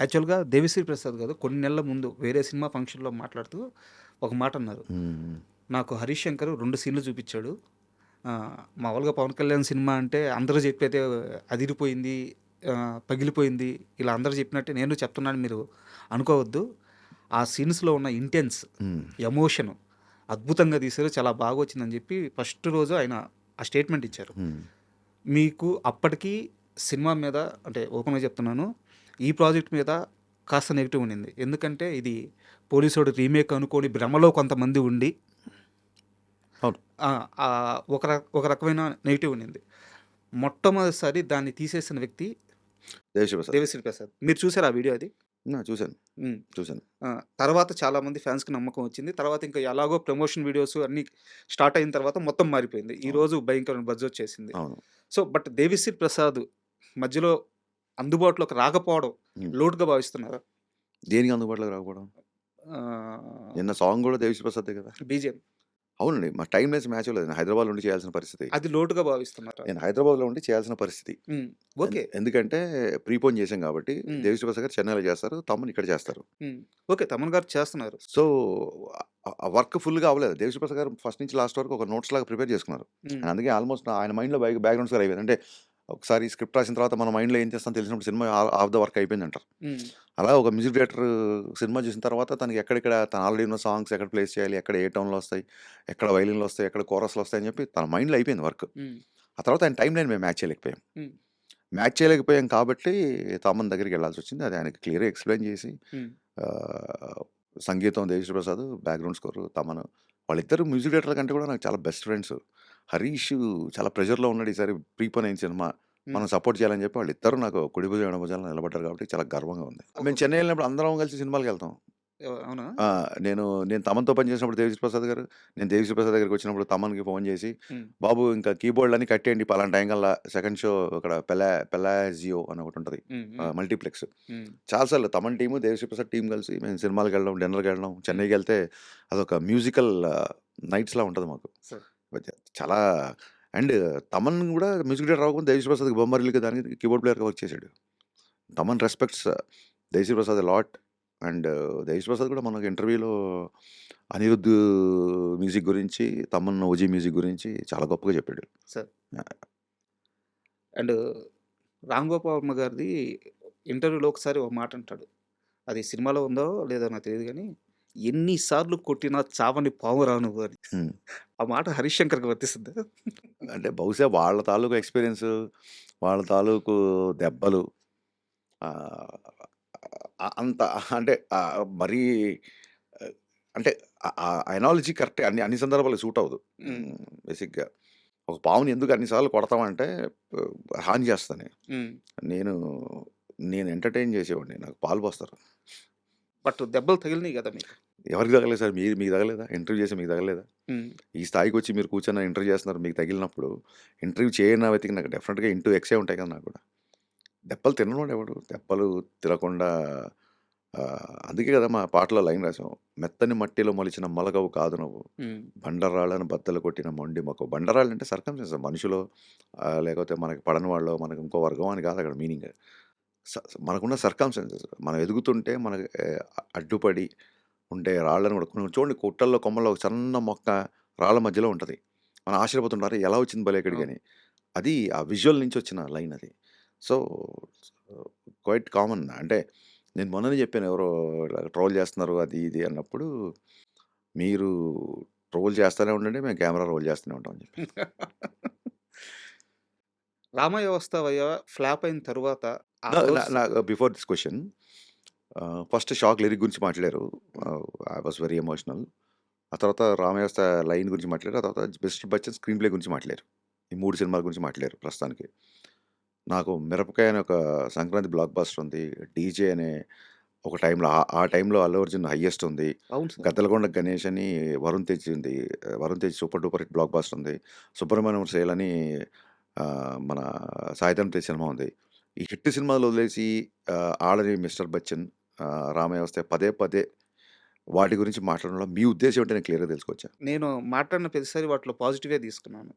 యాక్చువల్గా దేవిశ్రీ ప్రసాద్ గారు కొన్ని నెలల ముందు వేరే సినిమా ఫంక్షన్లో మాట్లాడుతూ ఒక మాట అన్నారు. నాకు హరీష్ శంకర్ 2 సీన్లు చూపించాడు. మామూలుగా పవన్ కళ్యాణ్ సినిమా అంటే అందరూ చెప్పేదే అదిరిపోయింది, పగిలిపోయింది, ఇలా అందరూ చెప్పినట్టే నేను చెప్తున్నాను, మీరు అనుకోవద్దు. ఆ సీన్స్లో ఉన్న ఇంటెన్స్ ఎమోషన్ అద్భుతంగా తీశారు, చాలా బాగా వచ్చిందని చెప్పి ఫస్ట్ రోజు ఆయన ఆ స్టేట్మెంట్ ఇచ్చారు. మీకు అప్పటికి సినిమా మీద అంటే ఓపెన్గా చెప్తున్నాను, ఈ ప్రాజెక్ట్ మీద కాస్త నెగిటివ్ ఉండింది. ఎందుకంటే ఇది పోలీసోడు రీమేక్ అనుకోని భ్రమలో కొంతమంది ఉండి అవును. ఒక రకమైన నెగిటివ్ ఉండింది. మొట్టమొదటిసారి దాన్ని తీసేసిన వ్యక్తి దేవిశ్రీ ప్రసాద్. మీరు చూసారు ఆ వీడియో అది? చూశాను చూశాను. తర్వాత చాలామంది ఫ్యాన్స్కి నమ్మకం వచ్చింది. తర్వాత ఇంకా ఎలాగో ప్రమోషన్ వీడియోస్ అన్నీ స్టార్ట్ అయిన తర్వాత మొత్తం మారిపోయింది. ఈరోజు భయంకరమైన బజ్ వచ్చేసింది. అవును. సో బట్ దేవిశ్రీ ప్రసాద్ మధ్యలో అందుబాటులోకి రాకపోవడం లోటుగా భావిస్తున్నారా? దేనికి అందుబాటులోకి రాకపోవడం? నిన్న సాంగ్ కూడా దేవిశ్రీ ప్రసాదే కదా. బీజేఎం అవునండి. మా టైం లెస్ మ్యాచ్ లేదు. నేను హైదరాబాద్లో ఉండి చేయాల్సిన పరిస్థితి. అది లోటుగా భావిస్తున్నారా? నేను హైదరాబాద్లో ఉండి చేయాల్సిన పరిస్థితి. ఓకే. ఎందుకంటే ప్రీపోన్ చేసాం కాబట్టి దేవిశ్రీ ప్రసాద్ గారు చెన్నైలో చేస్తారు, తమన్ ఇక్కడ చేస్తారు. ఓకే, తమన్ గారు చేస్తున్నారు. సో ఆ వర్క్ ఫుల్గా అవ్వలేదు. దేవిశ్రీ ప్రసాద్ గారు ఫస్ట్ నుంచి లాస్ట్ వరకు ఒక నోట్స్ లాగా ప్రిపేర్ చేసుకున్నారు. అందుకే ఆల్మోస్ట్ ఆయన మైండ్లో బ్యాక్గ్రౌండ్స్ గారు అయిపోయింది. అంటే ఒకసారి స్క్రిప్ట్ రాసిన తర్వాత మన మైండ్లో ఏం చేస్తాం తెలిసినప్పుడు సినిమా ఆఫ్ ద వర్క్ అయిపోయింది అంటారు. అలా ఒక మ్యూజిక్ డైరెక్టర్ సినిమా చూసిన తర్వాత తనకి ఎక్కడెక్కడ తను ఆల్రెడీ ఉన్న సాంగ్స్ ఎక్కడ ప్లేస్ చేయాలి, ఎక్కడ ఏ టౌన్లో వస్తాయి, ఎక్కడ వైలిన్లు వస్తాయి, ఎక్కడ కోరస్లు వస్తాయి అని చెప్పి తన మైండ్లో అయిపోయింది వర్క్. ఆ తర్వాత ఆయన టైం లైన్ మేము మ్యాచ్ చేయలేకపోయాం కాబట్టి తమన్ దగ్గరికి వెళ్ళాల్సి వచ్చింది. అది ఆయనకి క్లియర్గా ఎక్స్ప్లెయిన్ చేసి సంగీతం దేవిశ్రీ ప్రసాద్, బ్యాక్గ్రౌండ్ స్కోర్ తమన్, వాళ్ళిద్దరు మ్యూజిక్ డైరెక్టర్ కంటే కూడా నాకు చాలా బెస్ట్ ఫ్రెండ్స్. హరీష్ చాలా ప్రెషర్లో ఉన్నాడు ఈసారి ప్రీపోన్ అయిన సినిమా, మనం సపోర్ట్ చేయాలని చెప్పి వాళ్ళిద్దరూ నాకు కుడి భుజం ఎడమ భుజాలను నిలబడ్డారు కాబట్టి చాలా గర్వంగా ఉంది. మేము చెన్నై వెళ్ళినప్పుడు అందరం కలిసి సినిమాలకు వెళ్తాం. అవునా? నేను తమన్తో పనిచేసినప్పుడు దేవిశ్రీ ప్రసాద్ గారు, నేను దేవిశ్రీ ప్రసాద్ దగ్గరికి వచ్చినప్పుడు తమన్కి ఫోన్ చేసి, బాబు ఇంకా కీబోర్డ్ అన్ని కట్టేయండి పలానా టైం కల్లా సెకండ్ షో ఇక్కడ పెలాజియో అని ఒకటి ఉంటుంది మల్టీప్లెక్స్. చాలాసార్లు తమన్ టీము దేవిశ్రీ ప్రసాద్ టీం కలిసి మేము సినిమాలకు వెళ్ళడం, డిన్నర్కి వెళ్ళడం. చెన్నైకి వెళ్తే అదొక మ్యూజికల్ నైట్స్లా ఉంటుంది మాకు. చాలా అండ్ తమన్ కూడా మ్యూజిక్ డైరెక్టర్ రాకుండా దేవిశ్రీ ప్రసాద్కి బొమ్మరిల్లుకి దానికి కీబోర్డ్ ప్లేయర్గా వర్క్ చేశాడు. Thaman respects Devi Sri Prasad lot. And Devi Sri Prasad కూడా మనకు ఇంటర్వ్యూలో అనిరుద్ధ్ మ్యూజిక్ గురించి, తమన్ ఓజీ మ్యూజిక్ గురించి చాలా గొప్పగా చెప్పాడు సార్. అండ్ రామ్ గోపాల్ వర్మ గారిది ఇంటర్వ్యూలో ఒకసారి ఒక మాట అంటాడు, అది సినిమాలో ఉందో లేదో నాకు తెలియదు కానీ, ఎన్నిసార్లు కొట్టినా చావని పావురా నువ్వు అని. ఆ మాట హరీష్ శంకర్కి వర్తిస్తుంది. అంటే బహుశా వాళ్ళ తాలూకు ఎక్స్పీరియన్స్, వాళ్ళ తాలూకు దెబ్బలు అంత అంటే మరీ అంటే ఎనాలజీ కరెక్ట్ అన్ని సందర్భాలు సూట్ అవ్వదు. బేసిక్గా ఒక పావుని ఎందుకు అన్నిసార్లు కొడతామంటే హాని చేస్తాను. నేను ఎంటర్టైన్ చేసేవాడిని, నాకు పాలు పోస్తారు. బట్ దెబ్బలు తగిలినాయి కదా మీకు? ఎవరికి తగలేదు సార్? మీకు తగలేదా? ఇంటర్వ్యూ చేసి మీకు తగలేదా? ఈ స్థాయికి వచ్చి మీరు కూర్చొని ఇంటర్వ్యూ చేస్తున్నారు, మీకు తగిలినప్పుడు ఇంటర్వ్యూ చేయని వ్యక్తికి నాకు డెఫినెట్గా ఇంటూ ఎక్సే ఉంటాయి కదా. నాకు కూడా దెబ్బలు తినడం ఎవడు? దెబ్బలు తినకుండా అందుకే కదా మా పాటలో లైన్ రాసాం, మెత్తని మట్టిలో మొలిచిన మొలగవు కాదు నువ్వు, బండరాళ్ళను బద్దలు కొట్టిన మొండి మొక్క. బండరాళ్ళు అంటే సర్కమ్స్టెన్స్, మనుషులో లేకపోతే మనకి పడని వాళ్ళు, మనకి ఇంకో వర్గం అని కాదు అక్కడ మీనింగ్. మనకున్న సర్కమ్స్టెన్సెస్, మనం ఎదుగుతుంటే మనకి అడ్డుపడి ఉంటే రాళ్ళను కూడా చూడండి, కొట్టల్లో కొమ్మల్లో ఒక చిన్న మొక్క రాళ్ళ మధ్యలో ఉంటుంది, మనం ఆశ్చర్యపోతుంటారు ఎలా వచ్చింది భలే ఎక్కడికి అని. అది ఆ విజువల్ నుంచి వచ్చిన లైన్ అది. So quite common. అంటే నేను మొన్ననే చెప్పాను, ఎవరో ట్రోల్ చేస్తున్నారు అది ఇది అన్నప్పుడు, మీరు ట్రోల్ చేస్తూనే ఉండండి, మేము కెమెరా రోల్ చేస్తూనే ఉంటాం అని చెప్పి. రామయ్య వస్తావయ్య ఫ్లాప్ అయిన తర్వాత before this question, first shock lyric గురించి మాట్లాడారు. I was very emotional. ఆ తర్వాత రామవ్యవస్థ లైన్ గురించి మాట్లాడారు. ఆ తర్వాత మిస్టర్ బచ్చన్ స్క్రీన్ ప్లే గురించి మాట్లాడారు. ఈ 3 సినిమాల గురించి మాట్లాడారు ప్రస్తుతానికి. నాకు 'మిరపకాయ' అనే ఒక సంక్రాంతి బ్లాక్ బస్టర్ ఉంది. 'డీజే' అనే ఒక టైంలో ఆ టైంలో అల్లు అర్జున్ హైయెస్ట్ ఉంది. అవును సార్. 'గద్దలకొండ గణేష్' అని వరుణ్ తేజ్ ఉంది. Varun Tej super duper hit block buster ఉంది. 'సుబ్రహ్మణ్యం సేల్' అని మన సాయిధరమ్ తేజ్ సినిమా ఉంది. ఈ హిట్ సినిమాలు వదిలేసి ఆడని 'మిస్టర్ బచ్చన్', 'రామవ్యవస్థ' పదే పదే వాటి గురించి మాట్లాడడంలో మీ ఉద్దేశ్యం ఏంటో నేను క్లియర్‌గా తెలుసుకోవచ్చా? నేను మాట్లాడిన ప్రతిసారి వాటిలో పాజిటివే తీసుకున్నాను.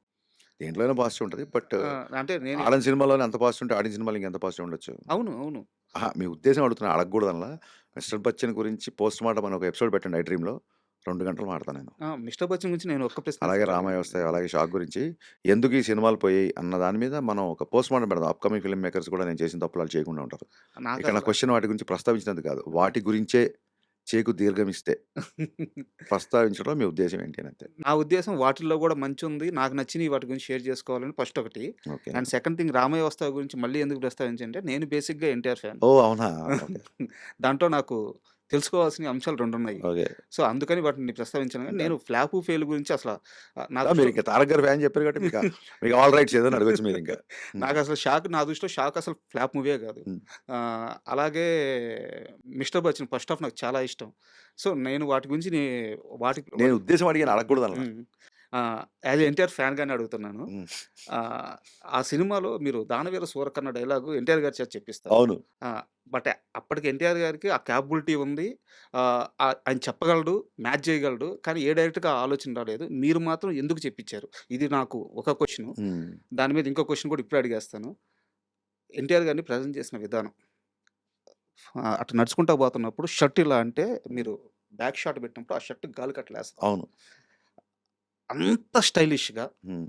దేంట్లోనైనా పాజిటివ్ ఉంటది. బట్ అంటే నేను 'ఆడన్' సినిమాలోనే అంత పాజిటివ్ ఉంటే 'ఆడన్' సినిమాలో ఇంకెంత పాజిటివ్ ఉండొచ్చు. అవును. అవును. అహా! మీ ఉద్దేశం అడుగుతున్నా అడగకూడదనలా. 'మిస్టర్ బచ్చన్' గురించి పోస్ట్ మార్టం అని ఒక ఎపిసోడ్ పెట్టండి 'ఐ డ్రీమ్‌లో'. 2 గంటలు మాట్లాడతా నేను. 'మిస్టర్ బచ్చన్' గురించి నేను ఒక్క ప్రశ్న అలాగే సార్ 'రామవ్యవస్థ', అడిగింది. అలాగే 'షాక్' గురించి ఎందుకు ఈ సినిమాలు పోయాయి అన్న దాని మీద మనం ఒక పోస్ట్ మార్టం పెడదాం. అప్‌కమింగ్ ఫిల్మ్ మేకర్స్ కూడా నేను చేసిన తప్పులు ఆళ్ళు చేయకుండా ఉంటారు. ఇక్కడ నా నాకసల క్వెషన్ వాటి గురించి ప్రస్తావించినందుకు కాదు. వాటి గురించే చేకు దీర్ఘమిస్తే ప్రస్తావించడంలో మీ ఉద్దేశ్యం ఏంటి అని అంతే. నా ఉద్దేశం వాటిల్లో గూడా మంచుంది. నాకు నచ్చినయి వాటి గురించి షేర్ చేసుకోవాలని ఫస్ట్ ఒకటి. Okay. And second thing 'Ramayya గురించి మళ్ళీ ఎందుకు ప్రస్తావించంటే నేను బేసిక్‌గా ఎన్టీఆర్ ఫ్యాన్. ఓహ్! అవునా? ఓకే. దాంట్లో నాకు తెలుసుకోవాల్సిన అంశాలు 2 ఉన్నాయి. ఓకే. సో, అందుకని వాటిని ప్రస్తావించాను గానీ, నేను ఫ్లాపు, ఫెయిల్ గురించి అసల నా దృష్టిలో మీరింక 'తారక్' గారి ఫ్యాన్ చెప్పారు కాబట్టి మీకు ఆల్ రైట్స్ ఏదైనా అడగొచ్చు మీరింక. హ్మ్. నాకసలు నా దృష్టిలో 'షాక్' అసలు ఫ్లాప్ మూవీయే కాదు. హ్మ్. అలాగే 'మిస్టర్ బచ్చన్' ఫస్ట్ హాఫ్ నాకు చాలా ఇష్టం. సో, నేను వాటి గురించి వాటి నేను ఉద్దేశం అడిగాను అడగకూడదనలా. హ్మ్. యాజ్ ఎ ఎన్టీఆర్ ఫ్యాన్‌గానే అడుగుతున్నాను. హ్మ్. ఆహ్, ఆ సినిమాలో మీరు 'దానవీర సూరకర్ణ' డైలాగు ఎన్టీఆర్ గారి చేత చెప్పిస్తారు. అవును. ఆ! బట్ అప్పటికి ఎన్టీఆర్ గారికి ఆ కేపబిలిటీ ఉంది. ఆయన చెప్పగలడు, మ్యాచ్ చేయగలడు. కానీ ఏ డైరెక్టర్‌కి ఆ ఆలోచన రాలేదు. మీరు మాత్రం ఎందుకు చెప్పించారు? ఇది నాకు ఒక క్వెషను. హ్మ్. దాని మీద ఇంకో క్వెషన్ కూడా ఇప్పుడే అడిగేస్తాను. ఎన్టీఆర్ గారిని ప్రెజెంట్ చేసిన విధానం. అటు నడుచుకుంటా పోతున్నప్పుడు షర్ట్ ఇలా అంటే మీరు బ్యాక్ షాట్ పెట్టినప్పుడు ఆ షర్ట్ గాలికట్టలేస్తది. అవును. అంత స్టైలిష్‌గా, హ్మ్.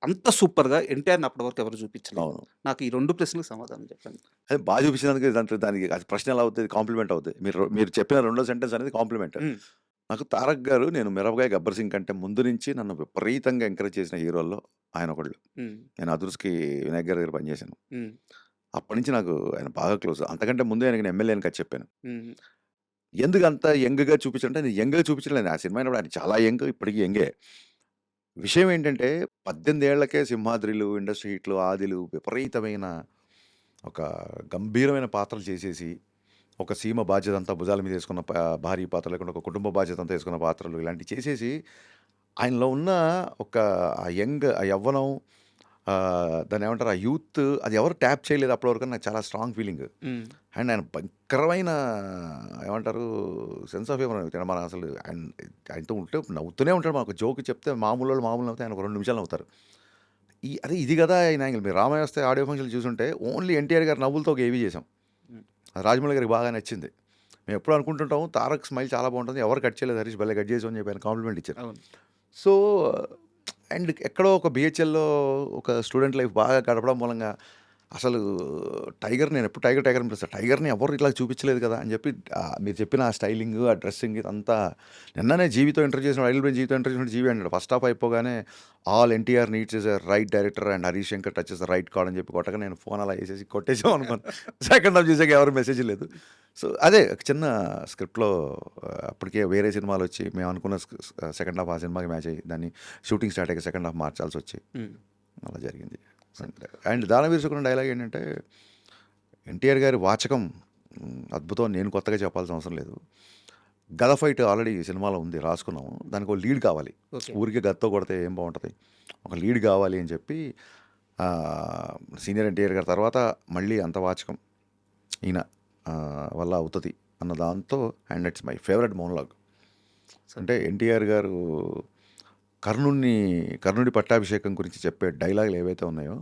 అంత సూపర్‌గా ఎన్టీఆర్‌ని అప్పటి వరకు ఎవరు చూపించలేదు. అవును. నాకు ఈ 2 ప్రశ్నలకు సమాధానం చెప్పండి. అదే చూపించినందుకు దానికి అది ప్రశ్న ఎలా అవుతది? కాంప్లిమెంట్ అవుద్ది. మీరు చెప్పిన రెండో సెంటెన్స్ అనేది కాంప్లిమెంట్. హ్మ్. నాకు 'తారక్' గారు నేను 'మిరపకాయ', 'గబ్బర్ సింగ్' కంటే ముందు నుంచి నన్ను విపరీతంగా ఎంకరేజ్ చేసిన హీరోల్లో ఆయన ఒకళ్ళు. హ్మ్. నేను 'అదుర్స్‌కి' వినాయక్ గారి దగ్గర పనిచేశాను. హ్మ్. అప్పటినుంచి నాకు ఆయన బాగా క్లోజ్. అంతకంటే ముందే ఆయనకి నేను ఎమ్మెల్యే అని కథ చెప్పాను. హ్మ్. ఎందుకు అంత యంగ్‌గా చూపించాలంటే నేను యంగ్‌గా చూపించలేదు. ఆ సినిమా అయినప్పుడు ఆయన చాలా యంగ్, ఇప్పటికి యంగే. విషయం ఏంటంటే 18 ఏళ్లకే 'సింహాద్రిలు', 'ఇండస్ట్రీ హిట్‌లు', 'ఆదిలు' విపరీతమైన ఒక గంభీరమైన పాత్రలు చేసేసి, ఒక సీమ బాధ్యతంతా భుజాల మీద యేసుకున్న భారీ పాత్ర లేకుండా ఒక కుటుంబ బాధ్యతంతా యేసుకున్న పాత్రలు ఇలాంటివి చేసేసి, ఆయనలో ఉన్న ఒక ఆ యంగ్ ఆ యవ్వనం దాన్నేమంటారు ఆ యూత్ అది ఎవరు ట్యాప్ చేయలేదు అప్పటి వరకు నాకు చాలా స్ట్రాంగ్ ఫీలింగ్. హ్మ్. అండ్ ఆయన భయంకరమైన ఏమంటారు సెన్స్ ఆఫ్ హ్యూమర్ మనం అసలు ఆయనతో ఉంటే నవ్వుతూనే ఉంటాడు. మనకు జోక్ చెప్తే మామూలు నవ్వుతే ఆయన ఒక 2 నిమిషాలు నవ్వుతారు. ఇది కదా ఆయన యాంగిల్. మీరు 'రామయ్య' ఆడియో ఫంక్షన్‌లు చూసుంటే ఓన్లీ ఎన్టీఆర్ గారి నవ్వులతో ఒక ఏవీ చేసాం. హ్మ్. అది రాజమౌళి గారికి బాగా నచ్చింది. మేము ఎప్పుడు అనుకుంటుంటాం 'తారక్' స్మైల్ చాలా బాగుంటుంది. ఎవరు కట్ చేయలేదు 'హరీష్' భలే కట్ చేసావు అని చెప్పి ఆయన కాంప్లిమెంట్ ఇచ్చారు. అవును. సో, అండ్ ఎక్కడో ఒక బీహెచ్ఎల్‌లో ఒక స్టూడెంట్ లైఫ్ బాగా గడపడం మూలంగా అసలు నేను ఎప్పుడు టైగర్ అని పిలుస్తా. టైగర్‌ని ఎవరు ఇట్లా చూపించలేదు కదా! అని చెప్పి మీరు చెప్పిన ఆ స్టైలింగ్, ఆ డ్రెస్సింగ్ ఇదంతా నిన్ననే జీవితో ఇంటర్వ్యూ చేసిన ఐడియల్ బ్రెయిన్ జీవితో ఇంటర్వ్యూ చేసినప్పుడు జీవి అన్నాడు. ఫస్ట్ హాఫ్ అయిపోగానే all NTR needs is a right director and Harish Shankar touches the right card అని చెప్పి కొట్టగా నేను ఫోన్ అలా వేసేసి కొట్టేసాం అనుకోను. సెకండ్ హాఫ్ చూసాక ఎవరు మెసేజ్ లేదు. సో, అదే ఒక చిన్న స్క్రిప్ట్‌లో అప్పటికే వేరే సినిమాలొచ్చి మేము అనుకున్న సెకండ్ హాఫ్ ఆ సినిమాకి మ్యాచ్ అయ్యి దాన్ని షూటింగ్ స్టార్ట్ అయ్యాక సెకండ్ హాఫ్ మార్చాల్సొచ్చి హ్మ్. అలా జరిగింది. అండ్ 'దానవీర సుగ్రీవన్' డైలాగ్ ఏంటంటే ఎన్టీఆర్ గారి వాచకం అద్భుతం అని నేను కొత్తగా చెప్పాల్సిన అవసరం లేదు. గద ఫైట్ ఆల్రెడీ సినిమాలో ఉంది రాసుకున్నాము. దానికి ఒక లీడ్ కావాలి. ఓకే. ఊరికే గదతో కొడితే ఏం బాగుంటది. ఒక లీడ్ కావాలి అని చెప్పి సీనియర్ ఎన్టీఆర్ గారి తర్వాత మళ్ళీ అంత వాచకం ఈయన వల్ల అవుతుంది అన్న దాంతో and it's my favourite monologue. అంటే ఎన్టీఆర్ గారు కర్ణుడి పట్టాభిషేకం గురించి చెప్పే డైలాగులు ఏవైతే ఉన్నాయో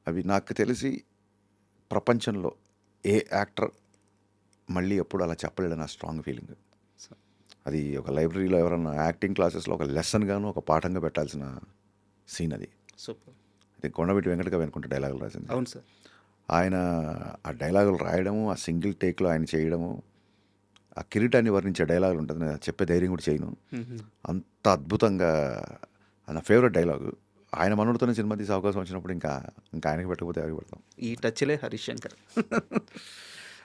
అవి నాకు తెలిసి ప్రపంచంలో ఏ యాక్టర్ మళ్ళీ ఎప్పుడు అలా చెప్పలేడు నా స్ట్రాంగ్ ఫీలింగ్. అది ఒక లైబ్రరీలో ఎవరన్నా యాక్టింగ్ క్లాసెస్లో ఒక లెసన్ గాను ఒక పాఠంగా పెట్టాల్సిన సీన్ అది. సూపర్. అది కొండవీటి వెంకట కవి అనుకుంటే డైలాగులు రాసింది. అవును సార్. ఆయన ఆ డైలాగులు రాయడము, ఆ సింగిల్ టేక్లో ఆయన చేయడము, ఆ కిరీటాన్ని వర్ణించే డైలాగులు ఉంటుంది. నేను చెప్పే ధైర్యం కూడా చేయను. హుహు. అంత అద్భుతంగా నా ఫేవరెట్ డైలాగు. ఆయన మనోడితోనే సినిమా తీసే అవకాశం వచ్చినప్పుడు ఇంకా ఆయనకి పెట్టకపోతే ఎవరికి పెడతాం. ఈ టచ్‌లే హరీష్ శంకర్.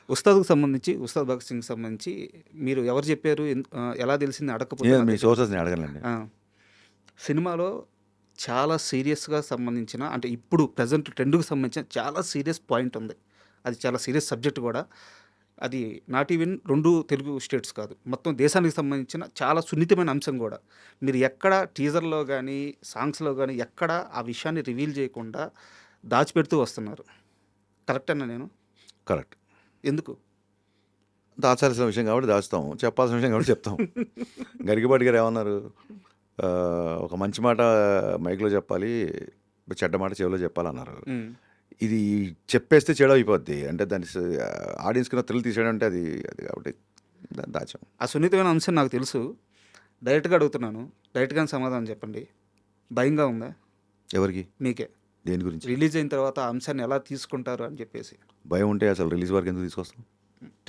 ఉస్తాద్‌కి సంబంధించి 'ఉస్తాద్ భగత్ సింగ్‌కి' సంబంధించి మీరు ఎవరు చెప్పారు? ఎలా తెలిసింది అడగకపోతే నేను నా మీ దగ్గర సోర్సెస్ని అడగలండి. ఆ! సినిమాలో చాలా సీరియస్‌గా సంబంధించిన అంటే ఇప్పుడు ప్రెజెంట్ ట్రెండ్‌కి సంబంధించిన చాలా సీరియస్ పాయింట్ ఉంది. అది చాలా సీరియస్ సబ్జెక్ట్ కూడా. అది నాట్ ఈవెన్ 2 తెలుగు స్టేట్స్ కాదు. మొత్తం దేశానికి సంబంధించిన చాలా సున్నితమైన అంశం గూడా. మీరు ఎక్కడ టీజర్‌లో గానీ, సాంగ్స్‌లో గానీ ఎక్కడ ఆ విషయాన్ని రివీల్ చేయకుండా దాచిపెడుతూ వస్తున్నారు. కరెక్టేనా నేను? కరెక్ట్. ఎందుకు? దాచాల్సిన విషయం కాబట్టి దాచుతాం. చెప్పాల్సిన విషయం కాబట్టి చెప్తాం. గరికపాటి గారు ఏమన్నారు? ఒక మంచి మాట మైక్‌లో చెప్పాలి, చెడ్డ మాట చెవిలో చెప్పాలన్నారు. హ్మ్. ఇది చెప్పేస్తే చెడు అయిపోద్ది. అంటే దాని ఆడియన్స్‌కి థ్రిల్ తీసేయడం అంటే అది కాబట్టి దాన్ని దాచాం. ఆ సున్నితమైన అంశం నాకు తెలుసు. డైరెక్ట్‌గా అడుగుతున్నాను. డైరెక్ట్‌గానే సమాధానం చెప్పండి. భయంగా ఉందా? ఎవరికి? మీకే. దేని గురించి? రిలీజ్ అయిన తర్వాత ఆ అంశాన్ని ఎలా తీసుకుంటారు అని చెప్పేసి. భయం ఉంటే అసలు రిలీజ్ వరకు ఎందుకు తీసుకొస్తాం?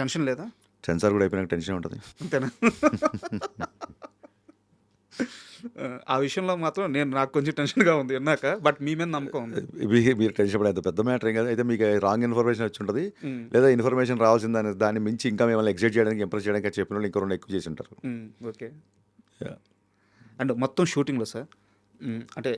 టెన్షన్ లేదా? సెన్సార్ కూడా అయిపోయినాక టెన్షన్ ఉంటుంది. అంతేనా? ఆ విషయంలో మాత్రం నాకు కొంచెం టెన్షన్‌గా ఉంది విన్నాక. బట్ మీ మీద నమ్మకం ఉంది. మీరు టెన్షన్ పడేంత పెద్ద మ్యాటర్ ఏం కాదు. అయితే మీకు రాంగ్ ఇన్ఫర్మేషన్ వచ్చి ఉంటుంది. హ్మ్. లేదా ఇన్ఫర్మేషన్ రావాల్సిన దాన్ని మించి ఇంకా మిమ్మల్ని ఎగ్జైట్ చేయడానికి, ఇంప్రెస్ చేయడానికి చెప్పిన వాళ్ళు ఇంకో 2 ఎక్కువ చేసి ఉంటారు. ఓకే. అండ్ మొత్తం షూటింగ్‌లో సార్ అంటే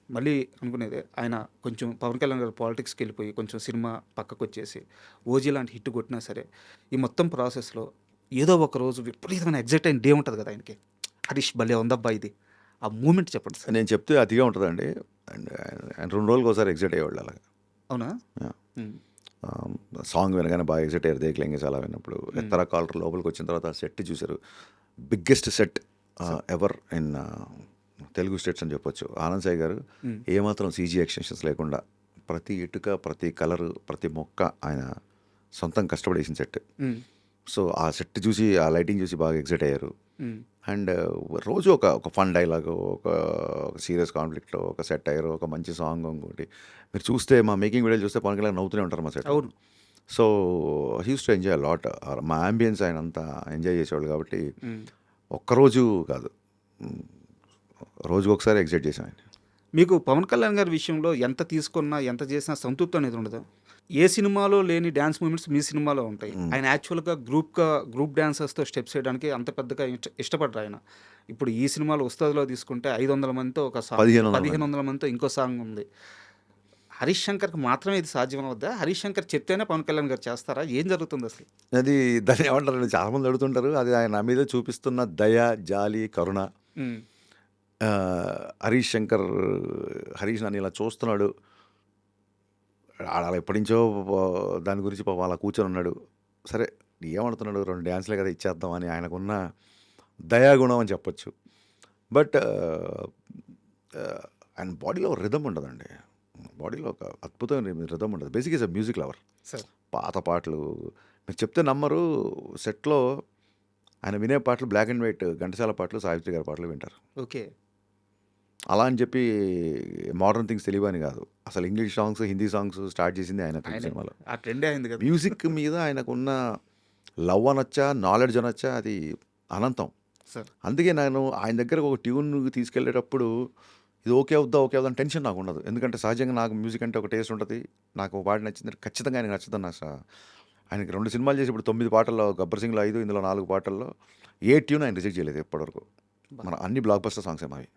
మళ్ళీ అనుకునేదే ఆయన కొంచెం పవన్ కళ్యాణ్ గారు పాలిటిక్స్‌కి వెళ్ళిపోయి కొంచెం సినిమా పక్కకొచ్చేసి 'ఓజీ' లాంటి హిట్ కొట్టినా సరే ఈ మొత్తం ప్రాసెస్‌లో ఏదో ఒక రోజు విపరీతమైన ఎగ్జైట్ అయిన డే ఉంటది కదా ఆయనకి. హరీష్ భలే ఉందబ్బా ఇది. ఆ మూమెంట్ చెప్పండి సార్. నేను చెప్తే అతిగా ఉంటుందండి. అండ్ ఆయన 2 రోజులకు ఒకసారి ఎగ్జైట్ అయ్యేవాళ్ళు అలాగా. అవునా? Yeah. హ్మ్. సాంగ్ వినగానే బాగా ఎగ్జైట్ అయ్యారు. దేక్లేంగే చాలా విన్నప్పుడు. ఎత్తరా కాలర్ లోపలికి వచ్చిన తర్వాత ఆ సెట్ చూశారు. Biggest set ever in Telugu states అని చెప్పొచ్చు. ఆనంద్ సాయి గారు ఏమాత్రం సీజీ ఎక్స్టెన్షన్స్ లేకుండా ప్రతి ఇటుక, ప్రతి కలరు, ప్రతి మొక్క ఆయన సొంతం కష్టపడేసిన సెట్. సో ఆ సెట్ చూసి, ఆ లైటింగ్ చూసి బాగా ఎగ్జైట్ అయ్యారు. అండ్ రోజు ఒక ఫన్ డైలాగ్, ఒక సీరియస్ కాన్ఫ్లిక్ట్, ఒక సెట్ అయ్యారు, ఒక మంచి సాంగ్, ఇంకోటి. మీరు చూస్తే మా మేకింగ్ వీడియోలు చూస్తే పవన్ కళ్యాణ్ నవ్వుతూనే ఉంటారు మా సెట్. అవును. So he's to enjoy lot. మా అంబియన్స్ ఆయన అంతా ఎంజాయ్ చేసేవాళ్ళు కాబట్టి ఒక్కరోజు కాదు, రోజుకి ఒకసారి ఎగ్జైట్ చేశాను ఆయన. మీకు పవన్ కళ్యాణ్ గారి విషయంలో ఎంత తీసుకున్నా, ఎంత చేసినా సంతృప్తి అనేది ఉండదు. ఏ సినిమాలో లేని డాన్స్ మూమెంట్స్ మీ సినిమాలో ఉంటాయి. ఆయన యాక్చువల్‌గా గ్రూప్ డాన్సర్స్‌తో స్టెప్స్ వేయడానికి అంత పెద్దగా ఇష్టపడరు ఆయన. ఇప్పుడు ఈ సినిమాలో 'ఉస్తాద్‌లో' తీసుకుంటే 500 మందితో ఒక సాంగ్, 1500 మందితో ఇంకో సాంగ్ ఉంది. హరీష్ శంకర్‌కి మాత్రమే ఇది సాధ్యమవుద్దా? హరీష్ శంకర్ చెప్తేనే పవన్ కళ్యాణ్ గారు చేస్తారా? ఏం జరుగుతుంది అసలు? అది దాన్ని ఏమంటారండి, చాలామంది అడుగుతుంటారు. అది ఆయన నా మీద చూపిస్తున్న దయ, జాలి, కరుణ. హరీష్ శంకర్, హరీష్ నన్ను ఇలా చూస్తున్నాడు, అలా ఎప్పటి నుంచో దాని గురించి పాపం అలా కూర్చొని ఉన్నాడు. సరే ఏమడుతున్నాడు, 2 డ్యాన్స్లే కదా ఇచ్చేద్దాం అని ఆయనకున్న దయాగుణం అని చెప్పొచ్చు. బట్ ఆయన బాడీలో రిథమ్ ఉండదండి. బాడీలో ఒక అద్భుతమైన రిథమ్ ఉండదు. Basic is a music lover. Sir పాత పాటలు మీరు చెప్తే నమ్మరు. సెట్లో ఆయన వినే పాటలు బ్లాక్ అండ్ వైట్, ఘంటసాల పాటలు, సావిత్రి గారి పాటలు వింటారు. ఓకే. అలా అని చెప్పి మోడర్న్ థింగ్స్ తెలియని కాదు. అసలు English songs, Hindi songs start చేసింది ఆయన సినిమాలో. ఆ ట్రెండే అయింది కదా. మ్యూజిక్ మీద ఆయనకున్న లవ్ అనొచ్చా, నాలెడ్జ్ అనొచ్చా, అది అనంతం. సార్ అందుకే నేను ఆయన దగ్గర ఒక ట్యూన్ తీసుకెళ్ళేటప్పుడు ఇది ఓకే అవుద్దా అని టెన్షన్ నాకు ఉండదు. ఎందుకంటే సహజంగా నాకు మ్యూజిక్ అంటే ఒక టేస్ట్ ఉంటుంది. నాకు ఒక పాట నచ్చింది, ఖచ్చితంగా ఆయనకు నచ్చుతుంది. ఆయనకి 2 సినిమాలు చేసి ఇప్పుడు 9 పాటల్లో, గబ్బర్ సింగ్లో 5, ఇందులో 4 పాటల్లో ఏ ట్యూన్ ఆయన రిజెక్ట్ చేయలేదు ఎప్పటివరకు. మన అన్ని బ్లాక్ బస్టర్ సాంగ్స్ మావి.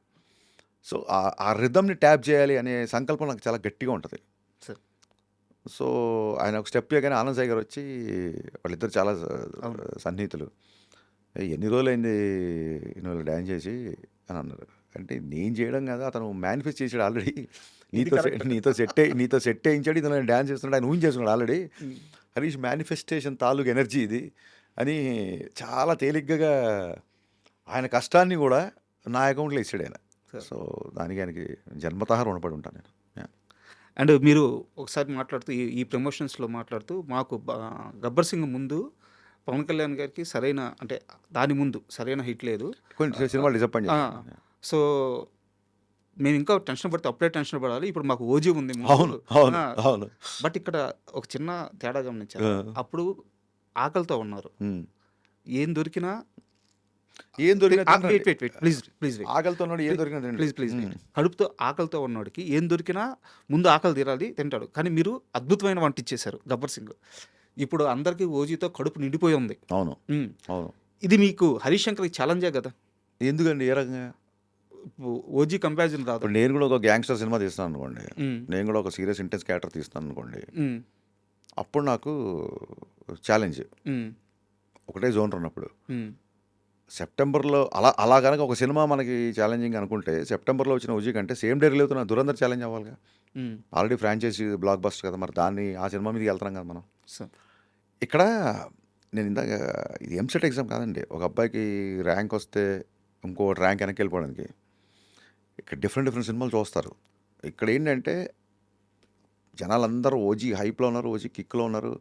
సో ఆ రిథమ్ని ట్యాప్ చేయాలి అనే సంకల్పం నాకు చాలా గట్టిగా ఉంటుంది. సార్ సో ఆయన ఒక స్టెప్ చేయగానే ఆనంద్ సాయి గారు వచ్చి, వాళ్ళిద్దరు చాలా సన్నిహితులు, ఎన్ని రోజులైంది నువ్వు డ్యాన్స్ చేసి అని అన్నారు. అంటే నేను చేయడం కదా, అతను మేనిఫెస్ట్ చేసాడు ఆల్రెడీ. నీతో సెట్ వేయించాడు, ఇతను డ్యాన్స్ చేస్తున్నాడు, ఆయన ఊహించేస్తున్నాడు ఆల్రెడీ. హరీష్ మేనిఫెస్టేషన్ తాలూకు ఎనర్జీ ఇది అని చాలా తేలిగ్గా ఆయన కష్టాన్ని కూడా నా అకౌంట్లో ఇచ్చాడు ఆయన. సో దానికి ఆయనకి జన్మతః రుణపడి ఉంటాను నేను. అండ్ మీరు ఒకసారి మాట్లాడుతూ ఈ ప్రమోషన్స్లో మాట్లాడుతూ మాకు గబ్బర్ సింగ్ ముందు పవన్ కళ్యాణ్ గారికి సరైన అంటే దాని ముందు సరైన హిట్ లేదు, కొన్ని సినిమాలు డిసప్పాయింట్ చేశాను. సో మేము ఇంకా టెన్షన్ పడితే అప్పుడే టెన్షన్ పడాలి, ఇప్పుడు మాకు ఓజీ ఉంది. అవును. బట్ ఇక్కడ ఒక చిన్న తేడా గమనించారు. అప్పుడు ఆకలితో ఉన్నారు. ఏం దొరికినా కడుపుతో ఆకలితో ఉన్నవాడికి ఏం దొరికినా ముందు ఆకలి తీరాలి, తింటాడు. కానీ మీరు అద్భుతమైన వంట ఇచ్చేశారు గబ్బర్ సింగ్. ఇప్పుడు అందరికీ ఓజీతో కడుపు నిండిపోయి ఉంది. అవును. ఉమ్. అవును. ఇది మీకు హరీష్ శంకర్కి ఛాలెంజే కదా. ఎందుకండి ఏ రకంగా? ఓజీ కంపారిజన్ రాదు. ఇప్పుడు నేను కూడా ఒక గ్యాంగ్స్టర్ సినిమా తీస్తాను అనుకోండి, ఉమ్. నేను కూడా ఒక సీరియస్ ఇంటెన్స్ క్యారెక్టర్ తీస్తాను అనుకోండి, ఉమ్. అప్పుడు నాకు ఛాలెంజ్ ఉమ్. ఒకటే జోనర్ ఉన్నప్పుడు. ఉమ్. సెప్టెంబర్లో అలా కనుక ఒక సినిమా మనకి ఛాలెంజింగ్ అనుకుంటే, సెప్టెంబర్లో వచ్చిన ఓజీ కంటే సేమ్ డే రిలీజ్ అవుతున్న దురంధర్ ఛాలెంజ్ అవ్వాలిగా. ఉమ్. ఆల్రెడీ ఫ్రాంచైజీ బ్లాక్ బస్టర్ కదా, మరి దాన్ని ఆ సినిమా మీదకి వెళ్తున్నాం కదా మనం. సో ఇక్కడ నేను ఇందాక ఇది ఎంసెట్ ఎగ్జామ్ కాదండి, ఒక అబ్బాయికి ర్యాంక్ వస్తే ఇంకో ర్యాంక్ వెనక్కి వెళ్ళిపోవడానికి ఇక్కడ డిఫరెంట్ సినిమాలు చూస్తారు. ఇక్కడ ఏంటంటే జనాలందరూ ఓజీ హైప్లో ఉన్నారు, ఓజీ కిక్లో ఉన్నారు.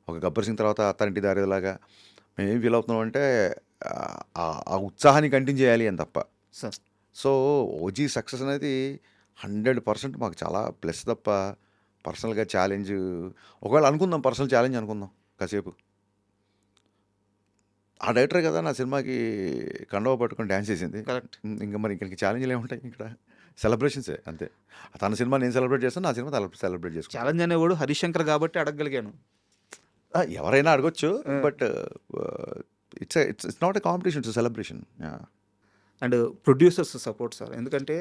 ఒక గబ్బర్ సింగ్ తర్వాత అత్తారింటి దారేలాగా మేము ఏం ఫీల్ అవుతున్నాం అంటే ఆ ఉత్సాహాన్ని కంటిన్యూ చేయాలి అని తప్ప. సార్ సో ఓజీ సక్సెస్ అనేది 100% మాకు చాలా ప్లస్ తప్ప పర్సనల్గా ఛాలెంజ్ ఒకవేళ అనుకుందాం, పర్సనల్ ఛాలెంజ్ అనుకుందాం కాసేపు. ఆ డైరెక్టరే కదా నా సినిమాకి కండవ పట్టుకొని డ్యాన్స్ చేసింది. కరెక్ట్. ఇంకా మరి ఇంక ఛాలెంజ్లు ఏముంటాయి ఇక్కడ? సెలబ్రేషన్సే అంతే. తన సినిమా నేను సెలబ్రేట్ చేస్తాను, నా సినిమా సెలబ్రేట్ చేసుకుంటాను. ఛాలెంజ్ అనేవాడు హరీష్ శంకర్ కాబట్టి అడగగలిగాను. ఎవరైనా అడగొచ్చు, but it's not a competition, it's celebration. And producers support sir. ఎందుకంటే